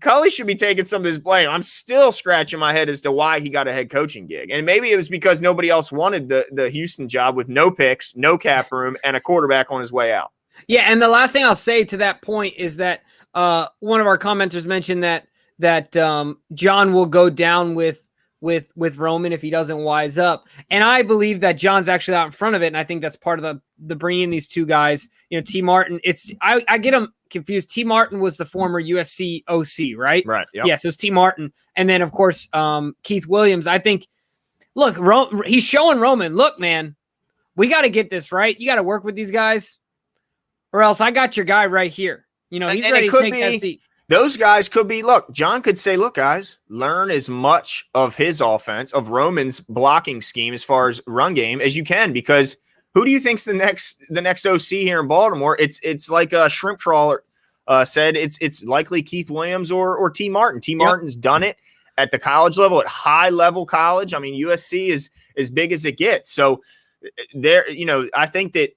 Culley should be taking some of his blame. I'm still scratching my head as to why he got a head coaching gig. And maybe it was because nobody else wanted the Houston job with no picks, no cap room, and a quarterback on his way out. Yeah, and the last thing I'll say to that point is that one of our commenters mentioned that John will go down with Roman if he doesn't wise up. And I believe that John's actually out in front of it, and I think that's part of the bringing these two guys. T. Martin, I get them confused. T. Martin was the former USC OC, right? Right. Yep. Yeah, so it's T. Martin. And then, of course, Keith Williams. I think, look, he's showing Roman, look, man, we got to get this right. You got to work with these guys, or else I got your guy right here. He's ready to take that seat. Those guys could be, look, John could say, look, guys, learn as much of his offense, of Roman's blocking scheme as far as run game as you can, because who do you think's the next OC here in Baltimore? It's like a shrimp trawler said, it's likely Keith Williams or T. Martin. T. Martin's done it at the college level, at high level college. I mean, USC is as big as it gets. So there, I think that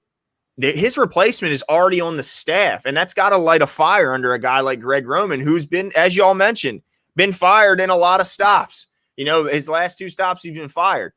his replacement is already on the staff, and that's got to light a fire under a guy like Greg Roman, who's been, as y'all mentioned, been fired in a lot of stops. His last 2 stops, he's been fired.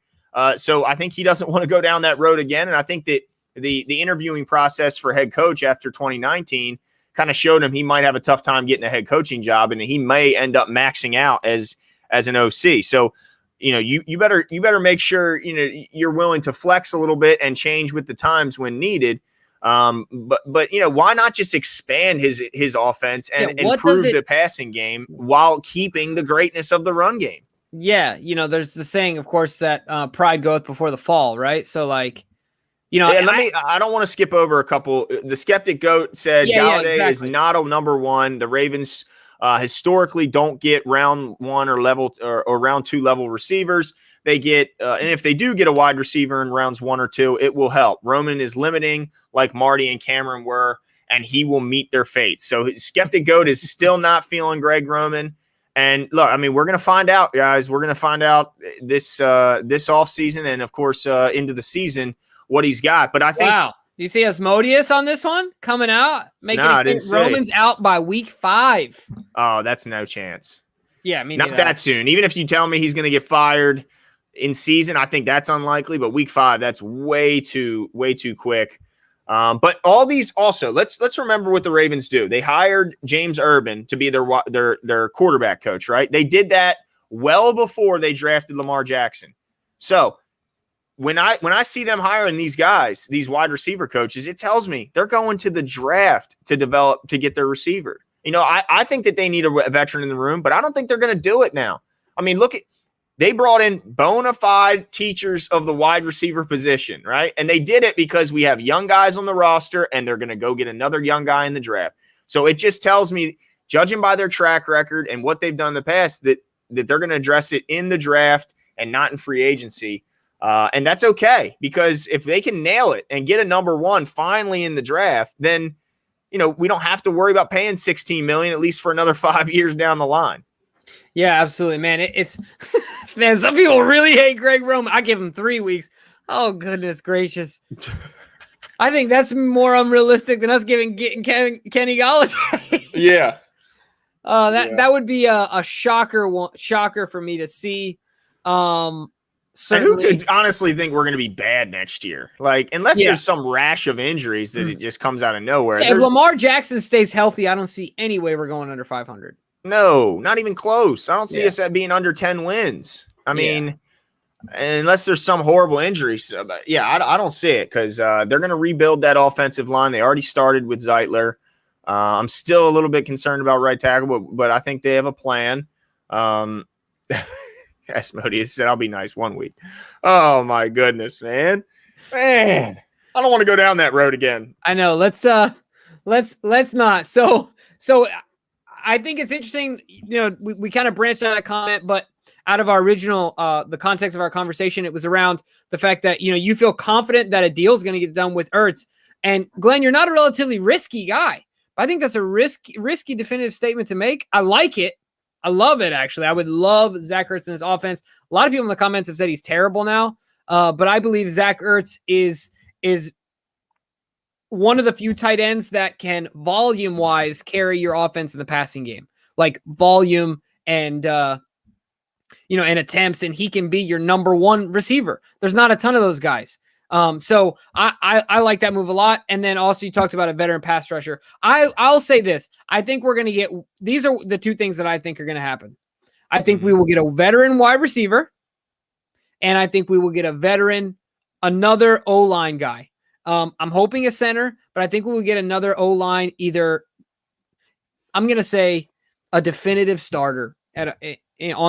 So I think he doesn't want to go down that road again. And I think that the interviewing process for head coach after 2019 kind of showed him he might have a tough time getting a head coaching job, and that he may end up maxing out as an OC. So, you better make sure, you're willing to flex a little bit and change with the times when needed. But why not just expand his offense and improve the passing game while keeping the greatness of the run game? Yeah. There's the saying, of course, that pride goeth before the fall, right? So I don't want to skip over a couple. The Skeptic Goat said Galladay is not a number 1. The Ravens historically don't get round 1 or level or round 2 level receivers. They get, and if they do get a wide receiver in rounds 1 or 2, it will help. Roman is limiting, like Marty and Cameron were, and he will meet their fate. So Skeptic Goat is still not feeling Greg Roman. And look, I mean, we're going to find out, guys. We're going to find out this offseason and, of course, into the season what he's got. But I think, wow, you see Asmodeus on this one coming out, making Roman's out by week 5. Oh, that's no chance. Yeah, I mean, not that soon. Even if you tell me he's going to get fired in season, I think that's unlikely. But week 5, that's way too quick. But all these also, let's remember what the Ravens do. They hired James Urban to be their quarterback coach, right? They did that well before they drafted Lamar Jackson. So when I see them hiring these guys, these wide receiver coaches, it tells me they're going to the draft to get their receiver. I think that they need a veteran in the room, but I don't think they're going to do it now. I mean, they brought in bona fide teachers of the wide receiver position, right? And they did it because we have young guys on the roster and they're going to go get another young guy in the draft. So it just tells me, judging by their track record and what they've done in the past, that they're going to address it in the draft and not in free agency. And that's okay, because if they can nail it and get a number one finally in the draft, then, we don't have to worry about paying $16 million, at least for another 5 years down the line. Yeah, absolutely, man. It's man, some people really hate Greg Roman. I give him 3 weeks. Oh, goodness gracious. I think that's more unrealistic than us getting Kenny Golladay. Yeah. That would be a shocker for me to see. And who could honestly think we're going to be bad next year? Like, unless there's some rash of injuries that it just comes out of nowhere. If Lamar Jackson stays healthy, I don't see any way we're going under 500. No, not even close. I don't see us at being under 10 wins. I mean, unless there's some horrible injuries. I don't see it, because they're going to rebuild that offensive line. They already started with Zeitler. I'm still a little bit concerned about right tackle, but I think they have a plan. Asmodeus said, "I'll be nice 1 week." Oh my goodness, man. I don't want to go down that road again. I know. Let's not. So I think it's interesting. We kind of branched out of that comment, but out of our original, the context of our conversation, it was around the fact that, you feel confident that a deal is going to get done with Ertz. And Glenn, you're not a relatively risky guy, but I think that's a risky definitive statement to make. I like it. I love it, actually. I would love Zach Ertz in his offense. A lot of people in the comments have said he's terrible now, but I believe Zach Ertz is one of the few tight ends that can volume-wise carry your offense in the passing game, like volume and and attempts, and he can be your number one receiver. There's not a ton of those guys. So I like that move a lot. And then also you talked about a veteran pass rusher. I'll say this. I think we're going to get, these are the two things that I think are going to happen. I think we will get a veteran wide receiver, and I think we will get another O-line guy. I'm hoping a center, but I think we will get another O-line, either, I'm going to say, a definitive starter on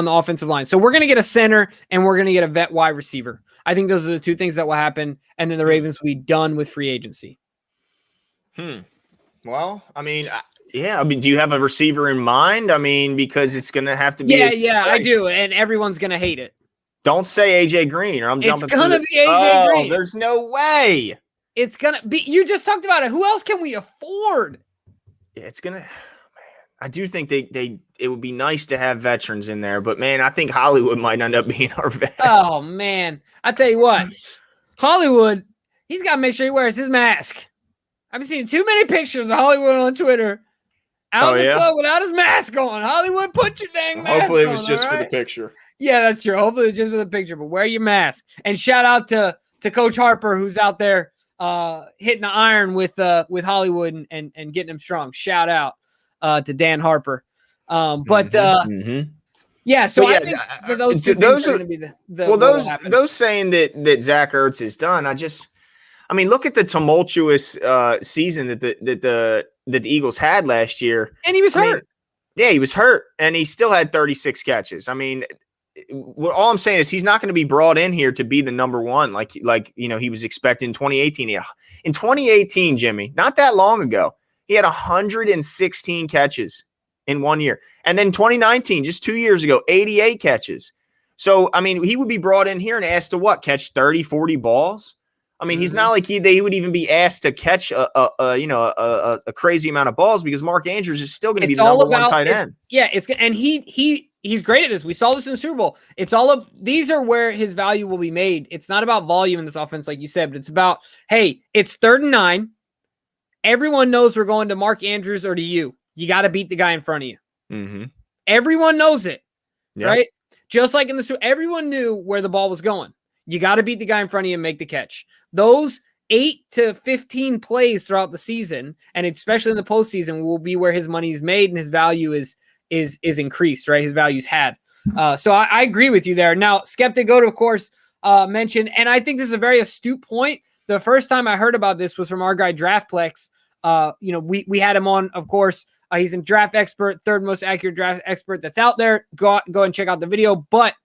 the offensive line. So we're going to get a center, and we're going to get a vet wide receiver. I think those are the two things that will happen, and then the Ravens will be done with free agency. Well, I mean, do you have a receiver in mind? I mean, because it's going to have to be. Yeah, I do, and everyone's going to hate it. Don't say AJ Green, or I'm jumping. It's going to be AJ Green. There's no way. It's going to be. You just talked about it. Who else can we afford? Yeah, it's going to. I do think it would be nice to have veterans in there, but man, I think Hollywood might end up being our vet. Oh man, I tell you what, Hollywood, he's got to make sure he wears his mask. I've been seeing too many pictures of Hollywood on Twitter out in the club without his mask on. Hollywood, put your dang mask on. Hopefully, it was just for the picture. Yeah, that's true. Hopefully, it's just for the picture, but wear your mask. And shout out to Coach Harper, who's out there hitting the iron with Hollywood and getting him strong. Shout out to Dan Harper. So I think for those two things are going to be those saying that Zach Ertz is done. I mean, look at the tumultuous season that the Eagles had last year, and he was hurt. He was hurt, and he still had 36 catches. I mean, all I'm saying is he's not going to be brought in here to be the number one like he was expecting in 2018. In 2018, Jimmy, not that long ago, he had 116 catches in 1 year. And then 2019, just 2 years ago, 88 catches. So, I mean, he would be brought in here and asked to catch 30, 40 balls. I mean, he's not like he would even be asked to catch a crazy amount of balls, because Mark Andrews is still going to be the number one tight end. And he's great at this. We saw this in the Super Bowl. These are where his value will be made. It's not about volume in this offense, like you said, but it's about, hey, it's 3rd and 9. Everyone knows we're going to Mark Andrews or to you. You got to beat the guy in front of you. Mm-hmm. Everyone knows it, right? Just like in the Super, everyone knew where the ball was going. You got to beat the guy in front of you and make the catch. Those 8 to 15 plays throughout the season, and especially in the postseason, will be where his money is made and his value is increased, right? His value's had. So I agree with you there. Now, Skeptic Goat, of course, mentioned, and I think this is a very astute point. The first time I heard about this was from our guy Draftplex. We had him on, of course. He's a draft expert, third most accurate draft expert that's out there. Go and check out the video. But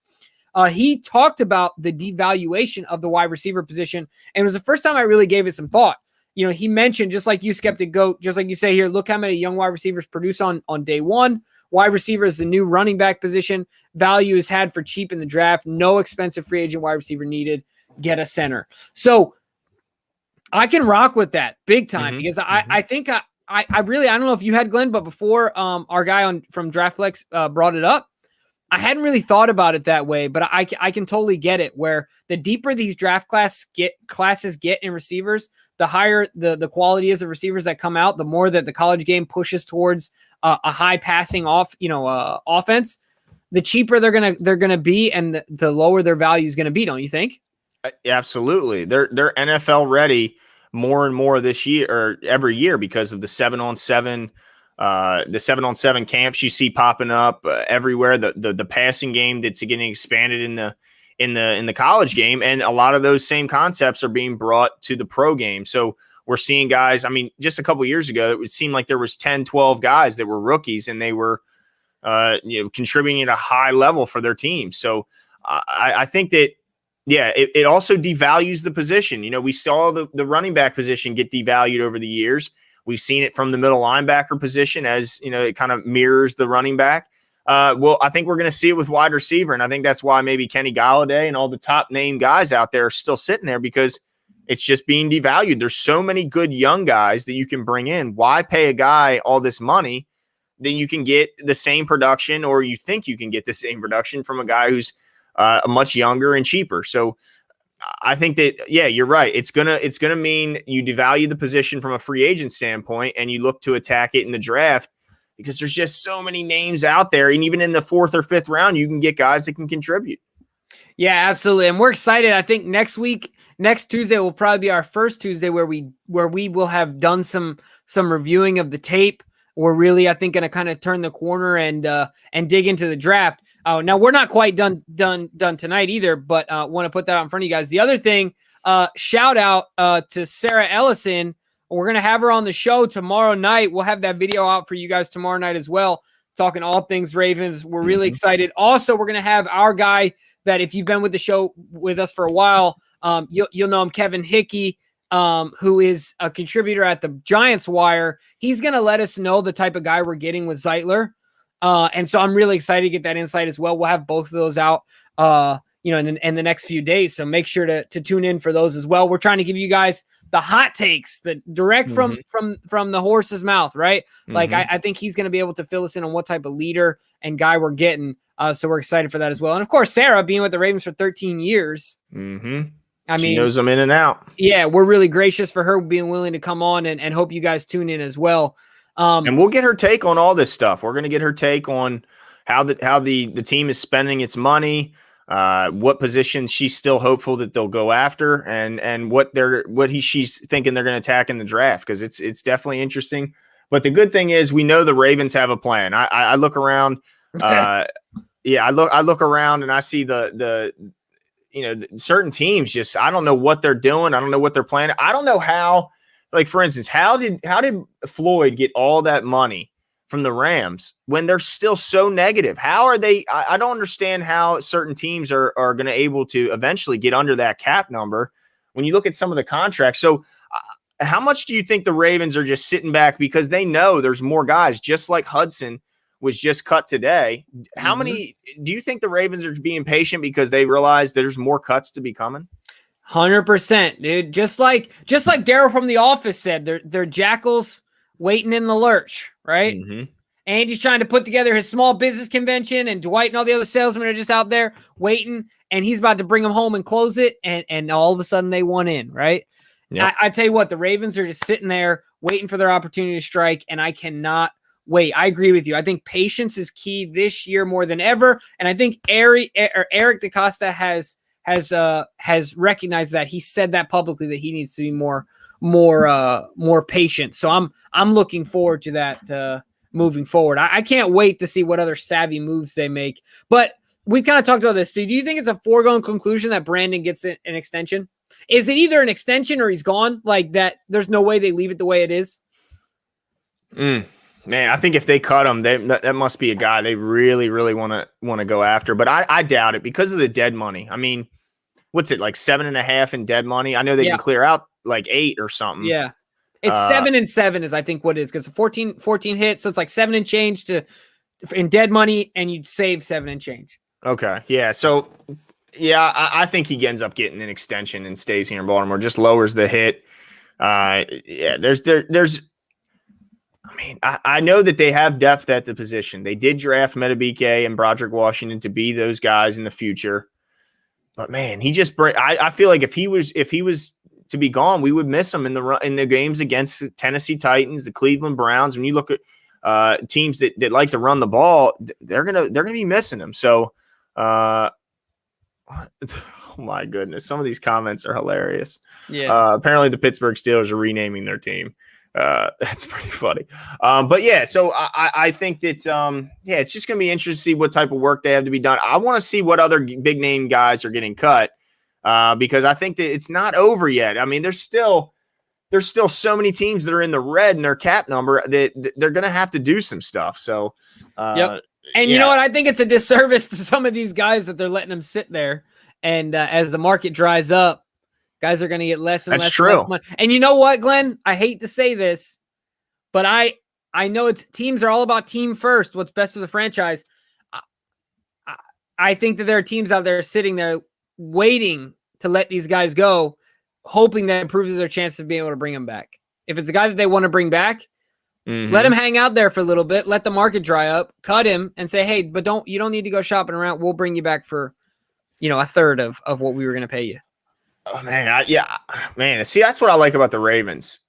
he talked about the devaluation of the wide receiver position, and it was the first time I really gave it some thought. He mentioned, just like you, Skeptic Goat, just like you say here, look how many young wide receivers produce on day one. Wide receiver is the new running back position. Value is had for cheap in the draft. No expensive free agent wide receiver needed. Get a center. So I can rock with that big time because I think I really, I don't know if you had, Glenn, but before our guy from DraftFlex brought it up, I hadn't really thought about it that way, but I can totally get it, where the deeper these draft classes get in receivers, the higher the quality is of receivers that come out, the more that the college game pushes towards a high passing offense, the cheaper they're gonna be, and the lower their value is gonna be. Don't you think? Absolutely. They're NFL ready more and more this year, or every year, because of the 7-on-7 camps you see popping up everywhere, the passing game that's getting expanded in the college game, and a lot of those same concepts are being brought to the pro game. So we're seeing guys, I mean, just a couple of years ago, it would seem like there was 10, 12 guys that were rookies, and they were contributing at a high level for their team. So I think that, yeah, it also devalues the position. We saw the running back position get devalued over the years. We've seen it from the middle linebacker position, as it kind of mirrors the running back. Well, I think we're going to see it with wide receiver, and I think that's why maybe Kenny Golladay and all the top name guys out there are still sitting there, because it's just being devalued. There's so many good young guys that you can bring in. Why pay a guy all this money? Then you can get the same production, or you think you can get the same production from a guy who's much younger and cheaper. So I think that, yeah, you're right. It's gonna mean you devalue the position from a free agent standpoint, and you look to attack it in the draft, because there's just so many names out there, and even in the 4th or 5th round, you can get guys that can contribute. Yeah, absolutely, and we're excited. I think next Tuesday will probably be our first Tuesday where we will have done some reviewing of the tape. We're really, I think, going to kind of turn the corner and dig into the draft. Now we're not quite done tonight either, but want to put that out in front of you guys. The other thing, shout out to Sarah Ellison. We're going to have her on the show tomorrow night. We'll have that video out for you guys tomorrow night as well, talking all things Ravens. We're really excited. Also, we're going to have our guy that, if you've been with the show with us for a while, you'll know him, Kevin Hickey, who is a contributor at the Giants Wire. He's going to let us know the type of guy we're getting with Zeitler. And so I'm really excited to get that insight as well. We'll have both of those out, in the next few days. So make sure to tune in for those as well. We're trying to give you guys the hot takes, the direct from the horse's mouth, right? Like I think he's going to be able to fill us in on what type of leader and guy we're getting. So we're excited for that as well. And of course, Sarah, being with the Ravens for 13 years. I mean, she knows them in and out. Yeah, we're really gracious for her being willing to come on, and hope you guys tune in as well. And we'll get her take on all this stuff. We're going to get her take on how the team is spending its money, what positions she's still hopeful that they'll go after, and she's thinking they're going to attack in the draft, because it's definitely interesting. But the good thing is, we know the Ravens have a plan. I look around, I look around and I see the certain teams, just, I don't know what they're doing. I don't know what they're planning. I don't know how. Like, for instance, how did Floyd get all that money from the Rams when they're still so negative? How are they? I don't understand how certain teams are going to able to eventually get under that cap number when you look at some of the contracts. So how much do you think the Ravens are just sitting back because they know there's more guys, just like Hudson was just cut today? How many do you think the Ravens are being patient because they realize there's more cuts to be coming? 100%, dude. Just like Daryl from The Office said, they're jackals waiting in the lurch, right? Andy's trying to put together his small business convention, and Dwight and all the other salesmen are just out there waiting, and he's about to bring them home and close it, and all of a sudden they want in, right? Yep. I tell you what, the Ravens are just sitting there waiting for their opportunity to strike, and I cannot wait. I agree with you. I think patience is key this year more than ever, and I think Eric DaCosta has has recognized that. He said that publicly, that he needs to be more patient. So I'm looking forward to that moving forward. I can't wait to see what other savvy moves they make. But we kind of talked about this. Do you think it's a foregone conclusion that Brandon gets an extension? Is it either an extension or he's gone? Like that, there's no way they leave it the way it is? Man, I think if they cut him, that must be a guy they really, really want to go after. But I doubt it because of the dead money. I mean, what's it, like 7.5 in dead money? I know they can clear out like 8 or something. Yeah. It's 7 and 7 is I think what it is, because 14 hits, so it's like 7 and change in dead money, and you'd save 7 and change. Okay, yeah. So yeah, I think he ends up getting an extension and stays here in Baltimore. Just lowers the hit. Yeah, there's. I mean, I know that they have depth at the position. They did draft Metabike and Broderick Washington to be those guys in the future. But man, I feel like if he was to be gone, we would miss him in the games against the Tennessee Titans, the Cleveland Browns. When you look at teams that like to run the ball, they're gonna be missing him. So, oh my goodness, some of these comments are hilarious. Yeah. Apparently, the Pittsburgh Steelers are renaming their team. That's pretty funny. But yeah, so I think that it's just gonna be interesting to see what type of work they have to be done. I want to see what other big name guys are getting cut. Because I think that it's not over yet. I mean, there's still so many teams that are in the red in their cap number that they're going to have to do some stuff. So, yep. And you know what? I think it's a disservice to some of these guys that they're letting them sit there. And as the market dries up, guys are going to get less and That's less. true. And less money. And you know what, Glenn? I hate to say this, but I know teams are all about team first. What's best for the franchise. I think that there are teams out there sitting there waiting to let these guys go, hoping that improves their chance of being able to bring them back. If it's a guy that they want to bring back, let him hang out there for a little bit, let the market dry up, cut him, and say, hey, but you don't need to go shopping around. We'll bring you back for, a third of what we were going to pay you. Oh man, man. See, that's what I like about the Ravens,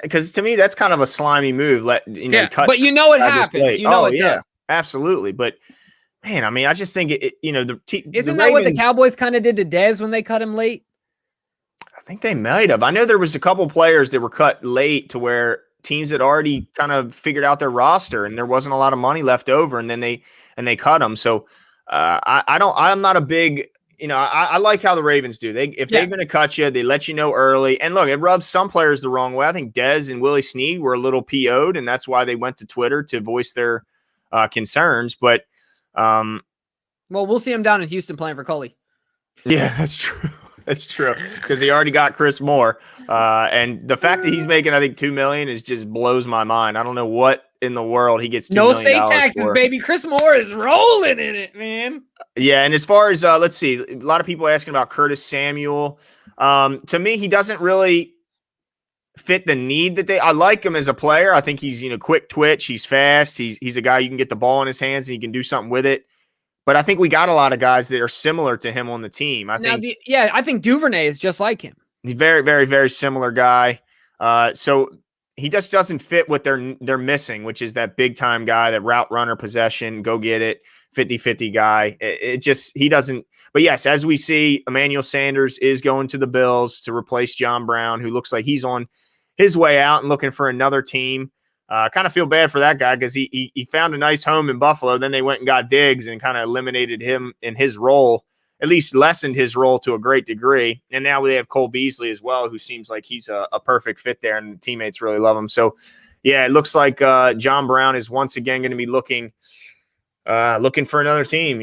because to me that's kind of a slimy move. Cut, but it happens. Does. Absolutely, but. Man, I mean, I just think isn't that what the Cowboys kind of did to Dez when they cut him late? I think they might have. I know there was a couple players that were cut late to where teams had already kind of figured out their roster and there wasn't a lot of money left over, and then they cut them. So I'm not a big, I like how the Ravens do. If they're going to cut you, they let you know early. And look, it rubs some players the wrong way. I think Dez and Willie Snead were a little PO'd, and that's why they went to Twitter to voice their concerns. But well, we'll see him down in Houston playing for Culley. Yeah, that's true. That's true, because he already got Chris Moore, and the fact that he's making, I think, $2 million is just blows my mind. I don't know what in the world he gets $2 million state taxes, for. Baby. Chris Moore is rolling in it, man. Yeah, and as far as let's see, a lot of people asking about Curtis Samuel. To me, he doesn't really fit the need that I like him as a player. I think he's quick twitch. He's fast. He's a guy you can get the ball in his hands and he can do something with it. But I think we got a lot of guys that are similar to him on the team. I think Duvernay is just like him. He's very, very, very similar guy. So he just doesn't fit what they're missing, which is that big time guy, that route runner, possession, go get it, 50-50 guy. He doesn't. But yes, as we see, Emmanuel Sanders is going to the Bills to replace John Brown, who looks like he's on his way out and looking for another team. Kind of feel bad for that guy because he found a nice home in Buffalo. Then they went and got Diggs and kind of eliminated him in his role, at least lessened his role to a great degree. And now they have Cole Beasley as well, who seems like he's a perfect fit there, and the teammates really love him. So, yeah, it looks like John Brown is once again going to be looking for another team.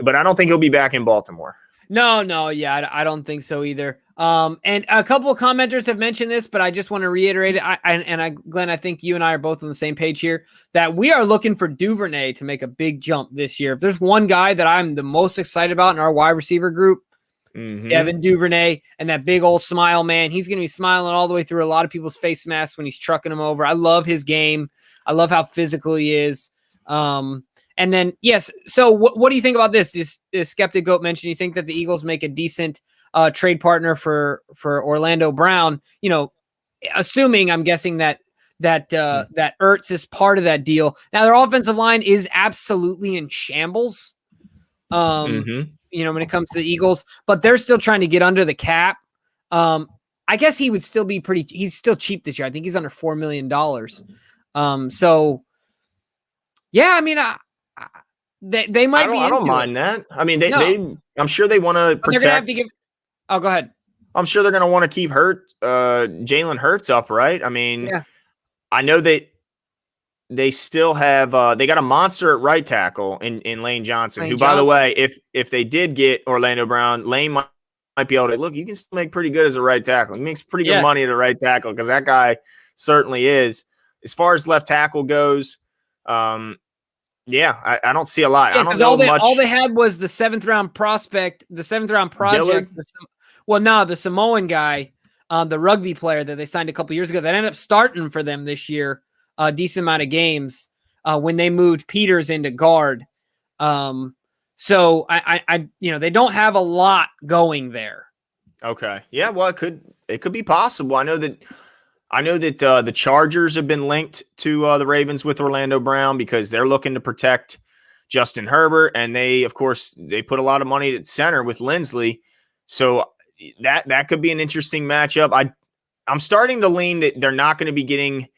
But I don't think he'll be back in Baltimore. No, yeah, I don't think so either. And a couple of commenters have mentioned this, but I just want to reiterate it. Glenn, I think you and I are both on the same page here, that we are looking for Duvernay to make a big jump this year. If there's one guy that I'm the most excited about in our wide receiver group, Devin Duvernay, and that big old smile, man, he's going to be smiling all the way through a lot of people's face masks when he's trucking them over. I love his game. I love how physical he is. And then, yes. So what do you think about this? This Skeptic Goat mentioned, you think that the Eagles make a decent trade partner for Orlando Brown, assuming, I'm guessing that Ertz is part of that deal. Now their offensive line is absolutely in shambles. when it comes to the Eagles, but they're still trying to get under the cap. I guess he would still be he's still cheap this year. I think he's under $4 million. So yeah, I mean, they might be. I don't mind that. I mean, I'm sure they want to protect. They're gonna have to give. Oh, go ahead. I'm sure they're going to want to keep Jalen Hurts up, right? I mean, yeah. I know that they still have they got a monster at right tackle in Lane Johnson, by the way, if they did get Orlando Brown, Lane might be able to look. You can still make pretty good as a right tackle. He makes pretty good money at a right tackle because that guy certainly is. As far as left tackle goes, I don't see a lot. I don't know much. All they had was the 7th round prospect, the 7th round project. The Samoan guy, the rugby player that they signed a couple years ago that ended up starting for them this year, a decent amount of games when they moved Peters into guard. So they don't have a lot going there. Okay. Yeah. Well, it could be possible. I know that the Chargers have been linked to the Ravens with Orlando Brown because they're looking to protect Justin Herbert, and they put a lot of money at center with Lindsley, so that could be an interesting matchup. I'm starting to lean that they're not going to be getting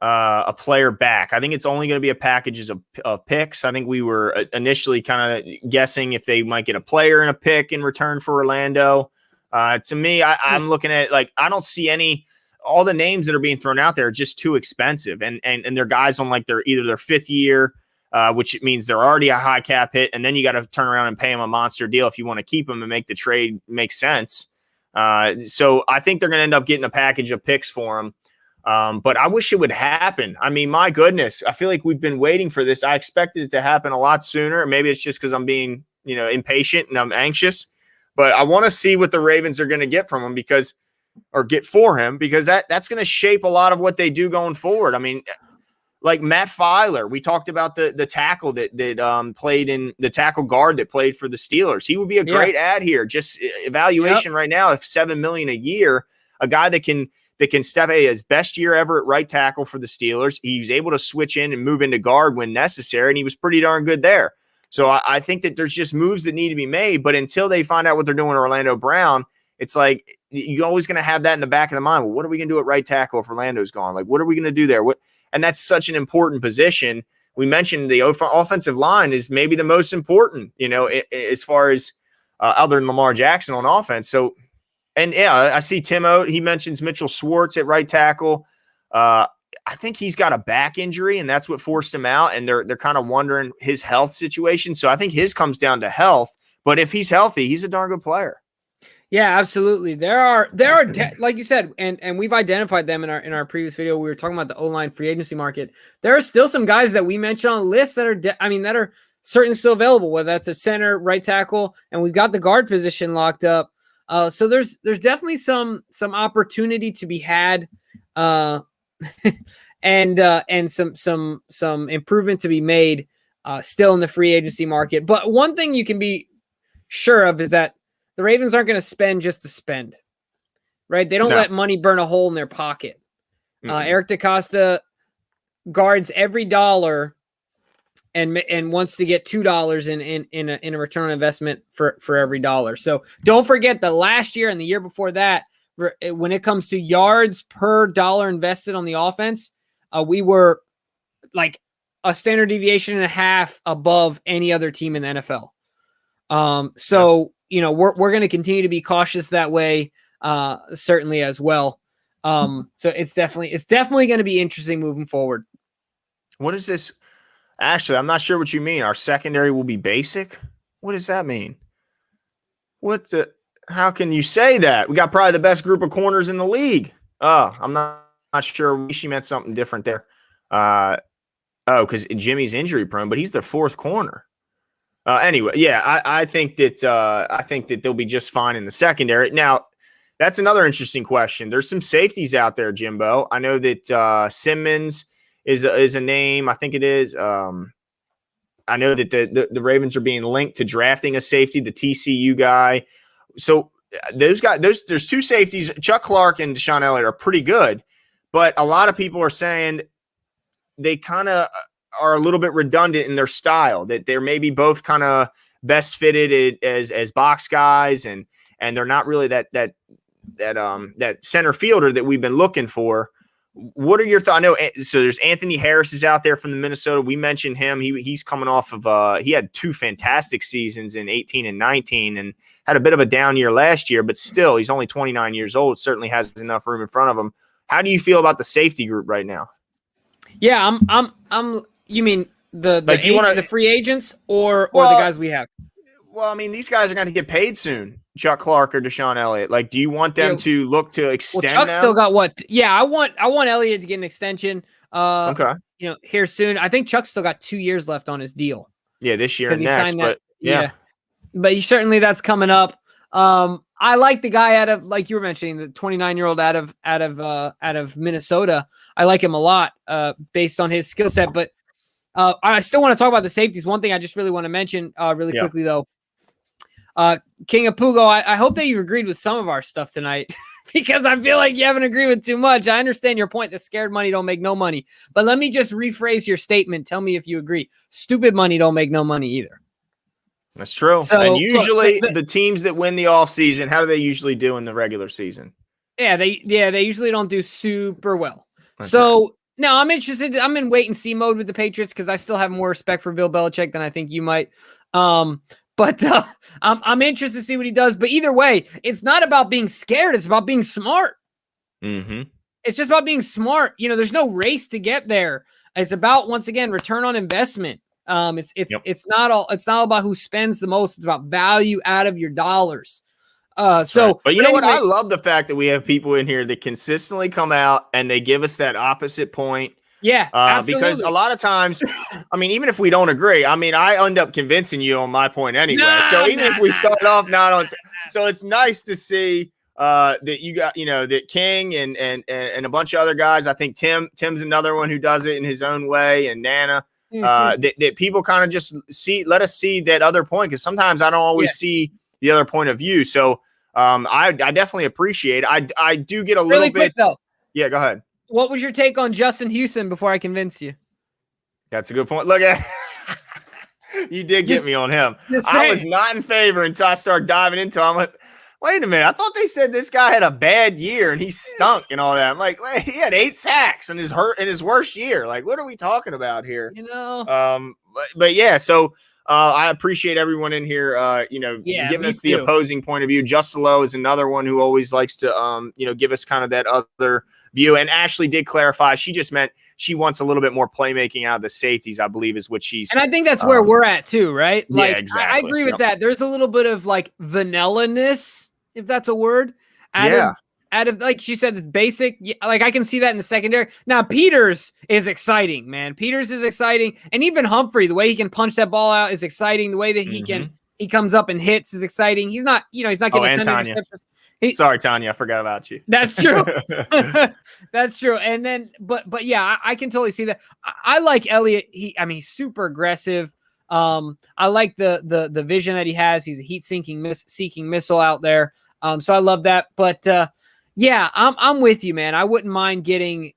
a player back. I think it's only going to be a package of picks. I think we were initially kind of guessing if they might get a player and a pick in return for Orlando. To me, I'm looking at it I don't see all the names that are being thrown out there are just too expensive. And they're guys on either their 5th year, which means they're already a high cap hit. And then you got to turn around and pay them a monster deal if you want to keep them and make the trade make sense. So I think they're going to end up getting a package of picks for them. But I wish it would happen. I mean, my goodness, I feel like we've been waiting for this. I expected it to happen a lot sooner. Maybe it's just because I'm being, impatient and I'm anxious, but I want to see what the Ravens are going to get from him get for him because that's going to shape a lot of what they do going forward. I mean, like Matt Filer, we talked about the tackle that played in the tackle guard that played for the Steelers. He would be a great add here. Just evaluation right now of $7 million a year, a guy that can step his best year ever at right tackle for the Steelers. He was able to switch in and move into guard when necessary, and he was pretty darn good there. So I think that there's just moves that need to be made, but until they find out what they're doing with Orlando Brown, it's like you're always going to have that in the back of the mind. Well, what are we going to do at right tackle if Orlando's gone? What are we going to do there? And that's such an important position. We mentioned the offensive line is maybe the most important, as far as other than Lamar Jackson on offense. So, I see Tim Oat. He mentions Mitchell Schwartz at right tackle. I think he's got a back injury, and that's what forced him out. And they're kind of wondering his health situation. So I think his comes down to health. But if he's healthy, he's a darn good player. Yeah, absolutely. There are like you said, and we've identified them in our previous video. We were talking about the O-line free agency market. There are still some guys that we mentioned on the list that are certainly still available, whether that's a center, right tackle, and we've got the guard position locked up. So there's definitely some opportunity to be had, and some improvement to be made still in the free agency market. But one thing you can be sure of is that the Ravens aren't going to spend just to spend, right? They don't let money burn a hole in their pocket. Eric DaCosta guards every dollar and wants to get $2 in a return on investment for every dollar. So don't forget that last year and the year before that, when it comes to yards per dollar invested on the offense, we were like a standard deviation and a half above any other team in the NFL. We're going to continue to be cautious that way, certainly as well. So it's definitely going to be interesting moving forward. What is this? Actually, I'm not sure what you mean. Our secondary will be basic. What does that mean? How can you say that? We got probably the best group of corners in the league. Oh, I'm not sure. She meant something different there. Because Jimmy's injury prone, but he's the 4th corner. Anyway, yeah, I think that they'll be just fine in the secondary. Now, that's another interesting question. There's some safeties out there, Jimbo. I know that Simmons is a name. I think it is. I know that the Ravens are being linked to drafting a safety, the TCU guy. So those guys, there's 2 safeties. Chuck Clark and Deshaun Elliott are pretty good, but a lot of people are saying they kind of are a little bit redundant in their style, that they're maybe both kind of best fitted as box guys, and they're not really that center fielder that we've been looking for. What are your thoughts? I know, so there's Anthony Harris is out there from the Minnesota. We mentioned him. He's coming off of he had 2 fantastic seasons in 18 and 19 and had a bit of a down year last year, but still he's only 29 years old. Certainly has enough room in front of him. How do you feel about the safety group right now? Yeah, you mean the free agents or the guys we have? Well, I mean, these guys are going to get paid soon. Chuck Clark or Deshaun Elliott. Like, do you want them to look to extend? Chuck still got what? Yeah, I want Elliott to get an extension. Okay. Here soon. I think Chuck's still got 2 years left on his deal. Yeah, this year and next. But yeah, but certainly that's coming up. I like the guy out of, like you were mentioning, the 29-year-old out of Minnesota. I like him a lot based on his skill set. But I still want to talk about the safeties. One thing I just really want to mention quickly though. King of Pugo, I hope that you agreed with some of our stuff tonight because I feel like you haven't agreed with too much. I understand your point that scared money don't make no money, but let me just rephrase your statement. Tell me if you agree. Stupid money don't make no money either. That's true. So, and usually the teams that win the offseason, how do they usually do in the regular season? Yeah, they usually don't do super well. So now I'm interested. I'm in wait and see mode with the Patriots because I still have more respect for Bill Belichick than I think you might. But I'm interested to see what he does. But either way, it's not about being scared. It's about being smart. Mm-hmm. It's just about being smart. There's no race to get there. It's about, once again, return on investment. It's not all about who spends the most. It's about value out of your dollars. But you know what? I love the fact that we have people in here that consistently come out and they give us that opposite point. Yeah, absolutely. Because a lot of times, I mean, even if we don't agree, I mean, I end up convincing you on my point anyway. So even if we start off not on, so it's nice to see that you got, that King and a bunch of other guys. I think Tim's another one who does it in his own way, and Nana. That people kind of just let us see that other point, because sometimes I don't always see the other point of view. So I definitely appreciate it. I do get a little bit. Quick, though. Yeah, go ahead. What was your take on Justin Houston before I convinced you? That's a good point. Look at you did get me on him. I was not in favor until I started diving into him. I'm like, wait a minute. I thought they said this guy had a bad year and he stunk and all that. I'm like, wait, he had 8 sacks in his worst year. Like, what are we talking about here? But yeah, so I appreciate everyone in here, giving us the opposing point of view. Justelo is another one who always likes to, give us kind of that other view. And Ashley did clarify. She just meant she wants a little bit more playmaking out of the safeties, I believe is what she's. And I think that's where we're at too, right? Like, yeah, exactly. I agree with that. There's a little bit of like vanilla-ness, if that's a word. Out of, like she said, the basic. Like I can see that in the secondary. Now Peters is exciting, man. Peters is exciting, and even Humphrey, the way he can punch that ball out is exciting. The way that he comes up and hits is exciting. He's not, he's not getting a ton of interceptions. Sorry, Tanya, I forgot about you. That's true. That's true. And then, but yeah, I can totally see that. I like Elliott. He's super aggressive. I like the vision that he has. He's a heat-seeking missile out there. So I love that. But yeah, I'm with you, man. I wouldn't mind getting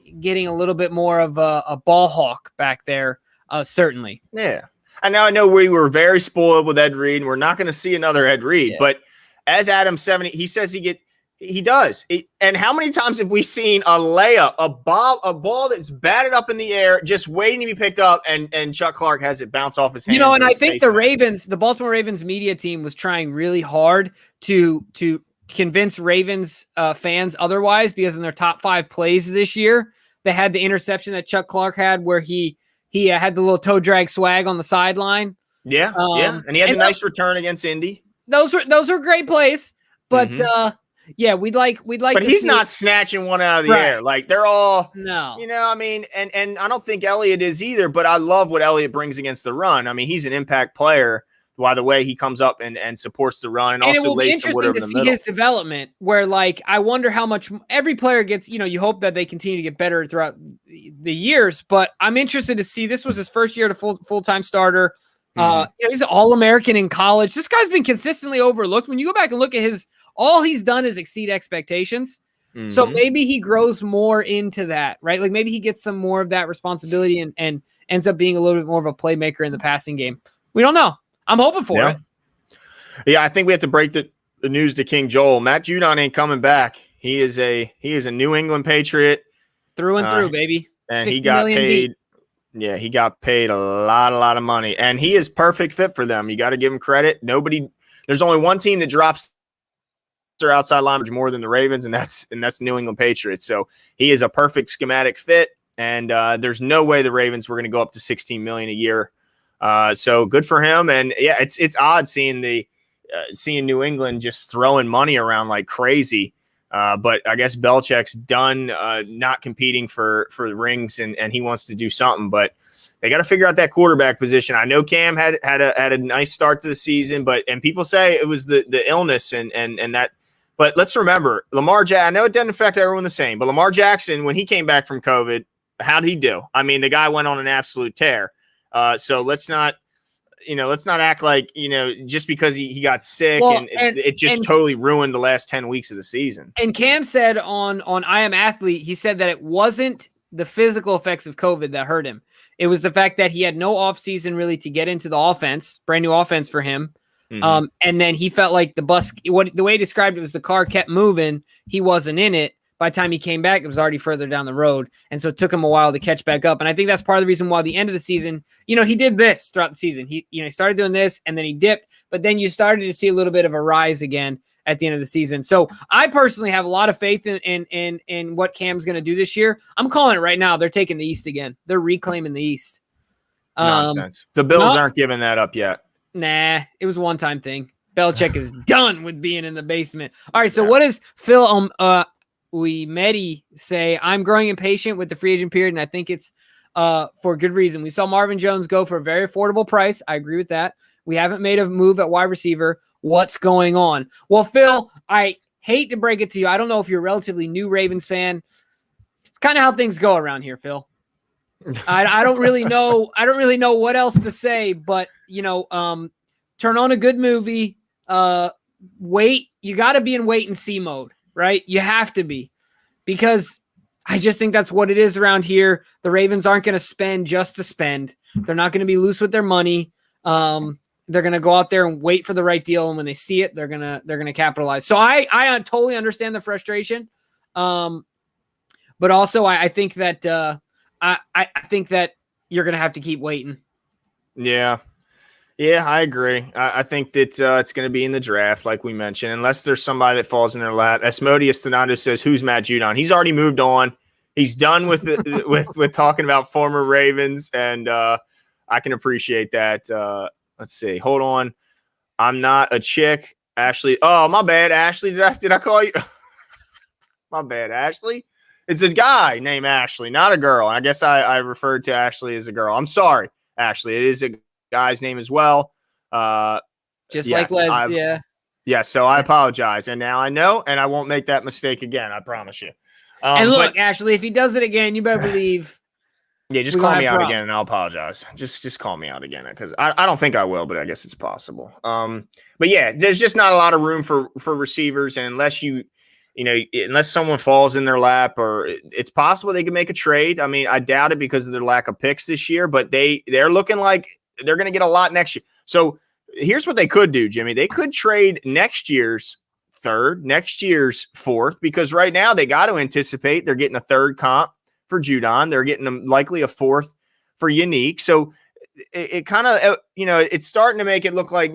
a little bit more of a ball hawk back there. Certainly. Yeah. I know we were very spoiled with Ed Reed, and we're not going to see another Ed Reed, but as Adam 70, he says he does. And how many times have we seen a layup, a ball that's batted up in the air, just waiting to be picked up, and Chuck Clark has it bounce off his hands? And I think the Baltimore Ravens media team was trying really hard to convince Ravens fans otherwise, because in their top 5 plays this year, they had the interception that Chuck Clark had where he had the little toe drag swag on the sideline. Yeah, and he had a nice return against Indy. Those were great plays, but we'd like. But he's not snatching one out of the air. Like they're all no. I mean, and I don't think Elliott is either. But I love what Elliott brings against the run. I mean, he's an impact player. By the way, he comes up and supports the run, and also it will be lays some wood over interesting to see his development. Where like I wonder how much every player gets. You hope that they continue to get better throughout the years. But I'm interested to see. This was his first year to full-time starter. He's an All-American in college. This guy's been consistently overlooked. When you go back and look at all he's done is exceed expectations. So maybe he grows more into that, right? Like maybe he gets some more of that responsibility and ends up being a little bit more of a playmaker in the passing game. We don't know. I'm hoping for it. Yeah, I think we have to break the news to King Joel. Matt Judon ain't coming back. He is a New England Patriot Through and through, baby. and 60 he got million paid. deep. Yeah, he got paid a lot of money, and he is perfect fit for them. You got to give him credit. There's only one team that drops their outside linebacker more than the Ravens, and that's New England Patriots. So he is a perfect schematic fit, and there's no way the Ravens were going to go up to $16 million a year. So good for him. And yeah, it's odd seeing New England just throwing money around like crazy. But I guess Belichick's done not competing for the rings, and he wants to do something. But they got to figure out that quarterback position. I know Cam had a nice start to the season, and people say it was the illness and that. But let's remember, Lamar Jackson. I know it doesn't affect everyone the same, but Lamar Jackson, when he came back from COVID, how did he do? I mean, the guy went on an absolute tear. So let's not act like, just because he got sick and it just totally ruined the last 10 weeks of the season. And Cam said on I Am Athlete, he said that it wasn't the physical effects of COVID that hurt him. It was the fact that he had no offseason really to get into the offense, brand new offense for him. Mm-hmm. And then he felt like the way he described it was the car kept moving. He wasn't in it. By the time he came back, it was already further down the road. And so it took him a while to catch back up. And I think that's part of the reason why the end of the season, he did this throughout the season. He started doing this and then he dipped, but then you started to see a little bit of a rise again at the end of the season. So I personally have a lot of faith in what Cam's going to do this year. I'm calling it right now. They're taking the East again. They're reclaiming the East. Nonsense. The Bills aren't giving that up yet. Nah, it was a one-time thing. Belichick is done with being in the basement. All right, so what does Phil Uimedi say? I'm growing impatient with the free agent period, and I think it's for good reason. We saw Marvin Jones go for a very affordable price. I agree with that. We haven't made a move at wide receiver. What's going on? Well, Phil, I hate to break it to you. I don't know if you're a relatively new Ravens fan. It's kind of how things go around here, Phil. I don't really know. I don't really know what else to say, but turn on a good movie. Wait. You got to be in wait and see mode, right? You have to be, because I just think that's what it is around here. The Ravens aren't going to spend just to spend. They're not going to be loose with their money. They're going to go out there and wait for the right deal, and when they see it, they're gonna capitalize. So I totally understand the frustration, but also I think that. I think that you're going to have to keep waiting. Yeah, I agree. I think that it's going to be in the draft, like we mentioned, unless there's somebody that falls in their lap. Asmodeus Donado says, "Who's Matt Judon?" He's already moved on. He's done with with talking about former Ravens, and I can appreciate that. Let's see. Hold on. I'm not a chick, Ashley. Oh, my bad, Ashley. Did I call you? My bad, Ashley. It's a guy named Ashley, not a girl. I guess I referred to Ashley as a girl. I'm sorry, Ashley. It is a guy's name as well. Like Les, yeah. Yes, so I apologize. And now I know, and I won't make that mistake again. I promise you. And look, Ashley, if he does it again, you better believe. Yeah, just call me out again, and I'll apologize. Just call me out again, because I don't think I will, but I guess it's possible. But yeah, there's just not a lot of room for receivers, and unless someone falls in their lap, or it's possible they can make a trade. I mean, I doubt it because of their lack of picks this year, but they're looking like they're going to get a lot next year. So here's what they could do, Jimmy. They could trade next year's third, next year's fourth, because right now they got to anticipate they're getting a third comp for Judon. They're getting likely a fourth for Unique. So it kind of, it's starting to make it look like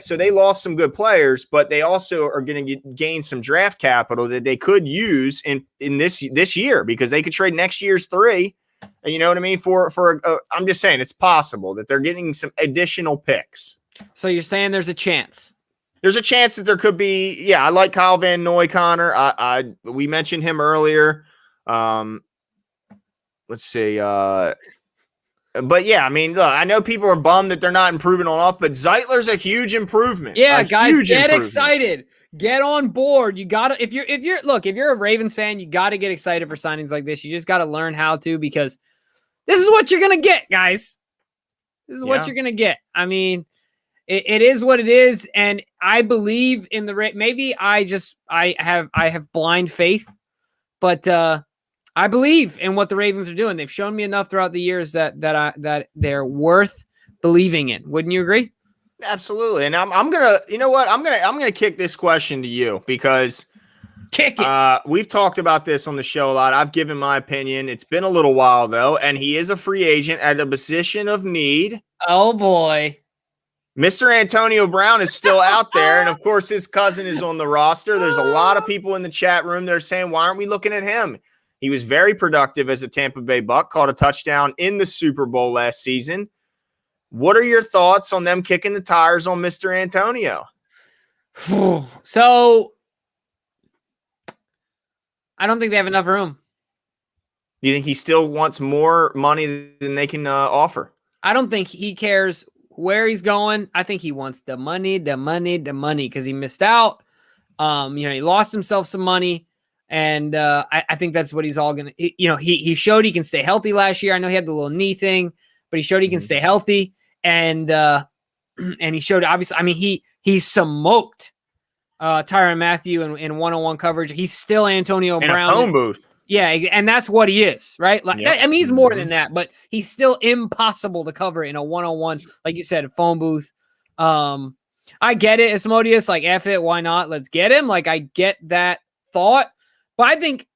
so they lost some good players, but they also are going to gain some draft capital that they could use in this year, because they could trade next year's three. You know what I mean? I'm just saying it's possible that they're getting some additional picks. So you're saying there's a chance? There's a chance that there could be. Yeah, I like Kyle Van Noy, Connor. We mentioned him earlier. Let's see. But yeah, I mean, look, I know people are bummed that they're not improving on off, but Zeitler's a huge improvement. Yeah, guys, get excited. Get on board. You gotta, if you're a Ravens fan, you gotta get excited for signings like this. You just gotta learn how to, because this is what you're gonna get, guys. This is what you're gonna get. I mean, it is what it is, and I believe in the maybe I have blind faith, but I believe in what the Ravens are doing. They've shown me enough throughout the years that they're worth believing in. Wouldn't you agree? Absolutely. And I'm gonna, you know what? I'm gonna kick this question to you because Kick it. we've talked about this on the show a lot. I've given my opinion. It's been a little while though, and he is a free agent at a position of need. Oh boy. Mr. Antonio Brown is still out there, and of course his cousin is on the roster. There's a lot of people in the chat room that are saying, why aren't we looking at him? He was very productive as a Tampa Bay Buck, caught a touchdown in the Super Bowl last season. What are your thoughts on them kicking the tires on Mr. Antonio? So I don't think they have enough room. Do you think he still wants more money than they can offer? I don't think he cares where he's going. I think he wants the money, because he missed out. He lost himself some money, and I think that's what he's all gonna. He showed he can stay healthy last year. I know he had the little knee thing, but he showed he can stay healthy, and he showed obviously. I mean, he smoked Tyrann Mathieu in one-on-one coverage. He's still Antonio Brown in a phone booth. Yeah, and that's what he is, right? Like, yep. I mean, he's more than that, but he's still impossible to cover in a one-on-one, like you said, a phone booth. I get it, Asmodeus, like, F it, why not? Let's get him. Like, I get that thought, but I think,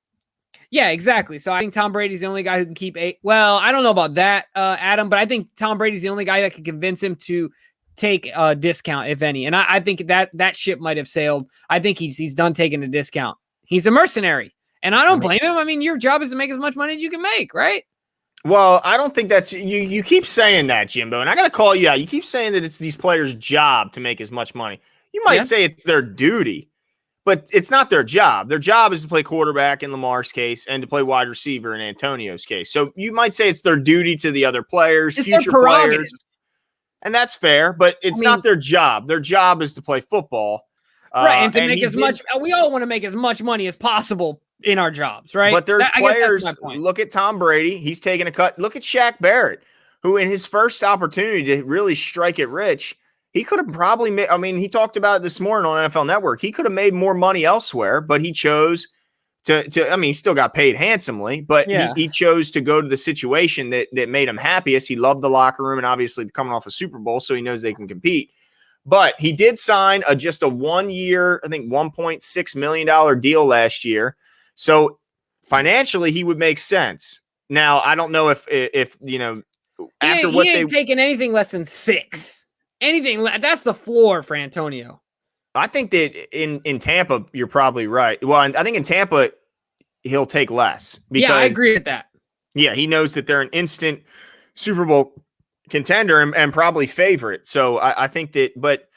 yeah, exactly. So I think Tom Brady's the only guy who can keep well, I don't know about that, Adam, but I think Tom Brady's the only guy that can convince him to take a discount, if any. And I think that ship might have sailed. I think he's done taking a discount. He's a mercenary. And I don't blame him. I mean, your job is to make as much money as you can make, right? Well, I don't think that's you keep saying that, Jimbo, and I got to call you out. You keep saying that it's these players' job to make as much money. You might say it's their duty, but it's not their job. Their job is to play quarterback in Lamar's case and to play wide receiver in Antonio's case. So you might say it's their duty to the other players, it's future players. And that's fair, but it's not their job. Their job is to play football. Right, and to make as much – we all want to make as much money as possible in our jobs, right? But there's players – look at Tom Brady. He's taking a cut. Look at Shaq Barrett, who in his first opportunity to really strike it rich, he could have probably made – I mean, he talked about it this morning on NFL Network. He could have made more money elsewhere, but he chose to I mean, he still got paid handsomely, but he chose to go to the situation that made him happiest. He loved the locker room and obviously coming off a Super Bowl, so he knows they can compete. But he did sign just a 1 year, I think $1.6 million deal last year. So financially, he would make sense. Now, I don't know if after what he ain't taking anything less than 6. Anything that's the floor for Antonio. I think that in Tampa, you're probably right. Well, I think in Tampa, he'll take less. Because, I agree with that. Yeah, he knows that they're an instant Super Bowl contender and probably favorite. So I think that, but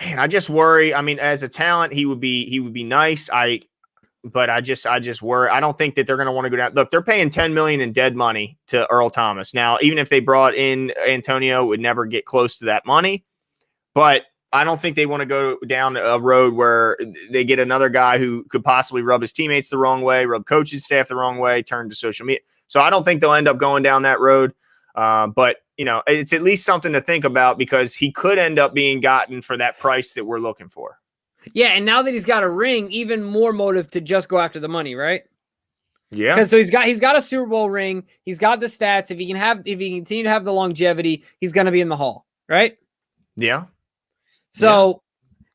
man, I just worry. I mean, as a talent, he would be nice. But I just worry. I don't think that they're going to want to go down. Look, they're paying $10 million in dead money to Earl Thomas. Now, even if they brought in Antonio, it would never get close to that money. But I don't think they want to go down a road where they get another guy who could possibly rub his teammates the wrong way, rub coaches staff the wrong way, turn to social media. So I don't think they'll end up going down that road. But it's at least something to think about because he could end up being gotten for that price that we're looking for. Yeah, and now that he's got a ring, even more motive to just go after the money, right? Yeah. Because so he's got a Super Bowl ring, he's got the stats. If he continue to have the longevity, he's going to be in the Hall, right? Yeah. So,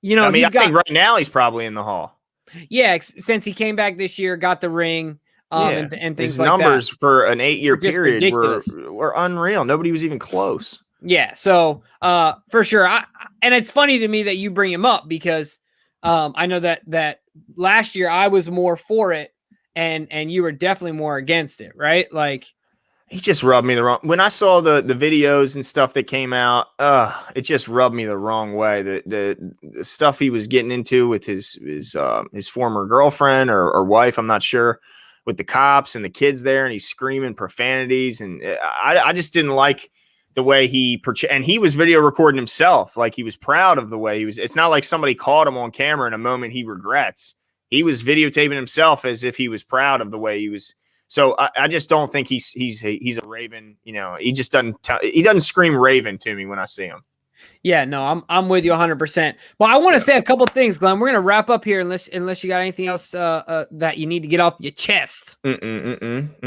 I think right now he's probably in the Hall. Yeah, since he came back this year, got the ring. And things his like numbers that. for an 8-year period ridiculous. were unreal. Nobody was even close. Yeah, so for sure. And it's funny to me that you bring him up because I know that last year I was more for it and you were definitely more against it, right? Like he just rubbed me the wrong. When I saw the videos and stuff that came out, it just rubbed me the wrong way. The stuff he was getting into with his former girlfriend or wife, I'm not sure, with the cops and the kids there, and he's screaming profanities, and I just didn't like the way and he was video recording himself, like he was proud of the way he was. It's not like somebody caught him on camera in a moment he regrets. He was videotaping himself as if he was proud of the way he was. So I just don't think he's a Raven. He just doesn't scream Raven to me when I see him. Yeah, no, I'm with you 100%. But I want to say a couple things, Glenn. We're gonna wrap up here unless you got anything else that you need to get off your chest.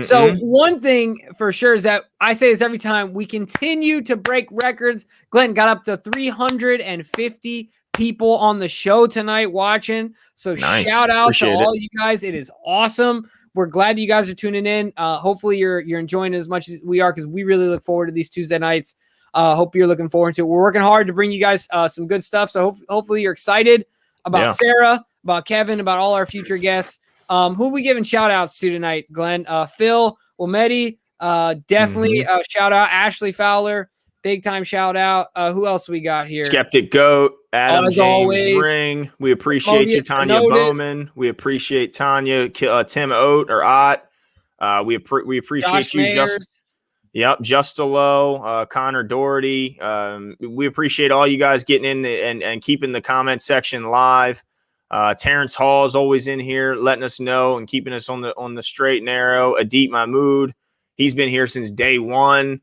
So one thing for sure is that I say this every time, we continue to break records. Glenn got up to 350 people on the show tonight watching. So Nice. Shout out Appreciate to all it. you guys. It is awesome. We're glad that you guys are tuning in. Hopefully you're enjoying it as much as we are, because we really look forward to these Tuesday nights. Hope you're looking forward to it. We're working hard to bring you guys some good stuff. So hopefully you're excited about Sarah, about Kevin, about all our future guests. Who are we giving shout outs to tonight, Glenn? Phil, Wilmedi, definitely shout out. Ashley Fowler, big time shout out. Who else we got here? Skeptic Goat, Adam As James always, Ring. We appreciate you, Modius Tanya Benotis. Bowman. We appreciate Tanya, Tim Oat or Ott. We appreciate Josh you, Mayers. Justalo, Connor Doherty. We appreciate all you guys getting in and keeping the comment section live. Terrence Hall is always in here letting us know and keeping us on the straight and narrow. Adit Mahmood, he's been here since day one.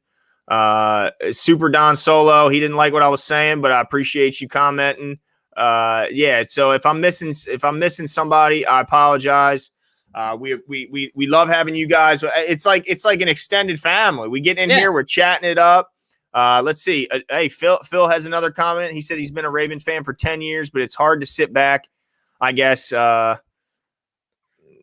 Super Don Solo, he didn't like what I was saying, but I appreciate you commenting. So if I'm missing somebody, I apologize. We love having you guys. It's like an extended family. We get in here, we're chatting it up. Let's see. Hey, Phil has another comment. He said he's been a Ravens fan for 10 years, but it's hard to sit back, I guess.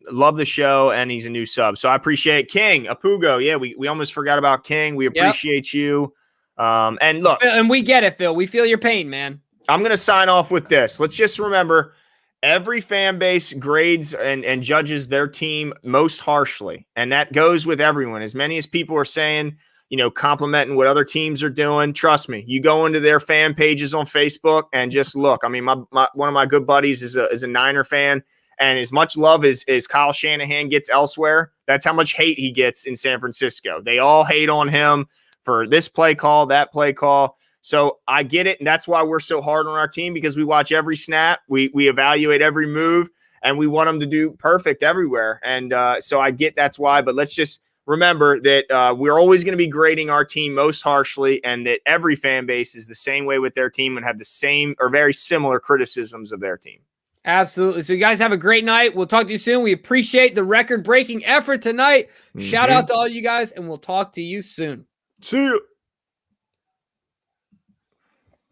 Love the show, and he's a new sub. So I appreciate King, Apugo. Yeah, we almost forgot about King. We appreciate you. And look. And we get it, Phil. We feel your pain, man. I'm going to sign off with this. Let's just remember, every fan base grades and judges their team most harshly. And that goes with everyone. As many as people are saying, complimenting what other teams are doing. Trust me, you go into their fan pages on Facebook and just look. I mean, one of my good buddies is a Niner fan. And as much love as Kyle Shanahan gets elsewhere, that's how much hate he gets in San Francisco. They all hate on him for this play call, that play call. So I get it, and that's why we're so hard on our team, because we watch every snap, we evaluate every move, and we want them to do perfect everywhere. And so I get that's why, but let's just remember that we're always going to be grading our team most harshly, and that every fan base is the same way with their team and have the same or very similar criticisms of their team. Absolutely. So you guys have a great night. We'll talk to you soon. We appreciate the record-breaking effort tonight. Shout out to all you guys, and we'll talk to you soon. See you.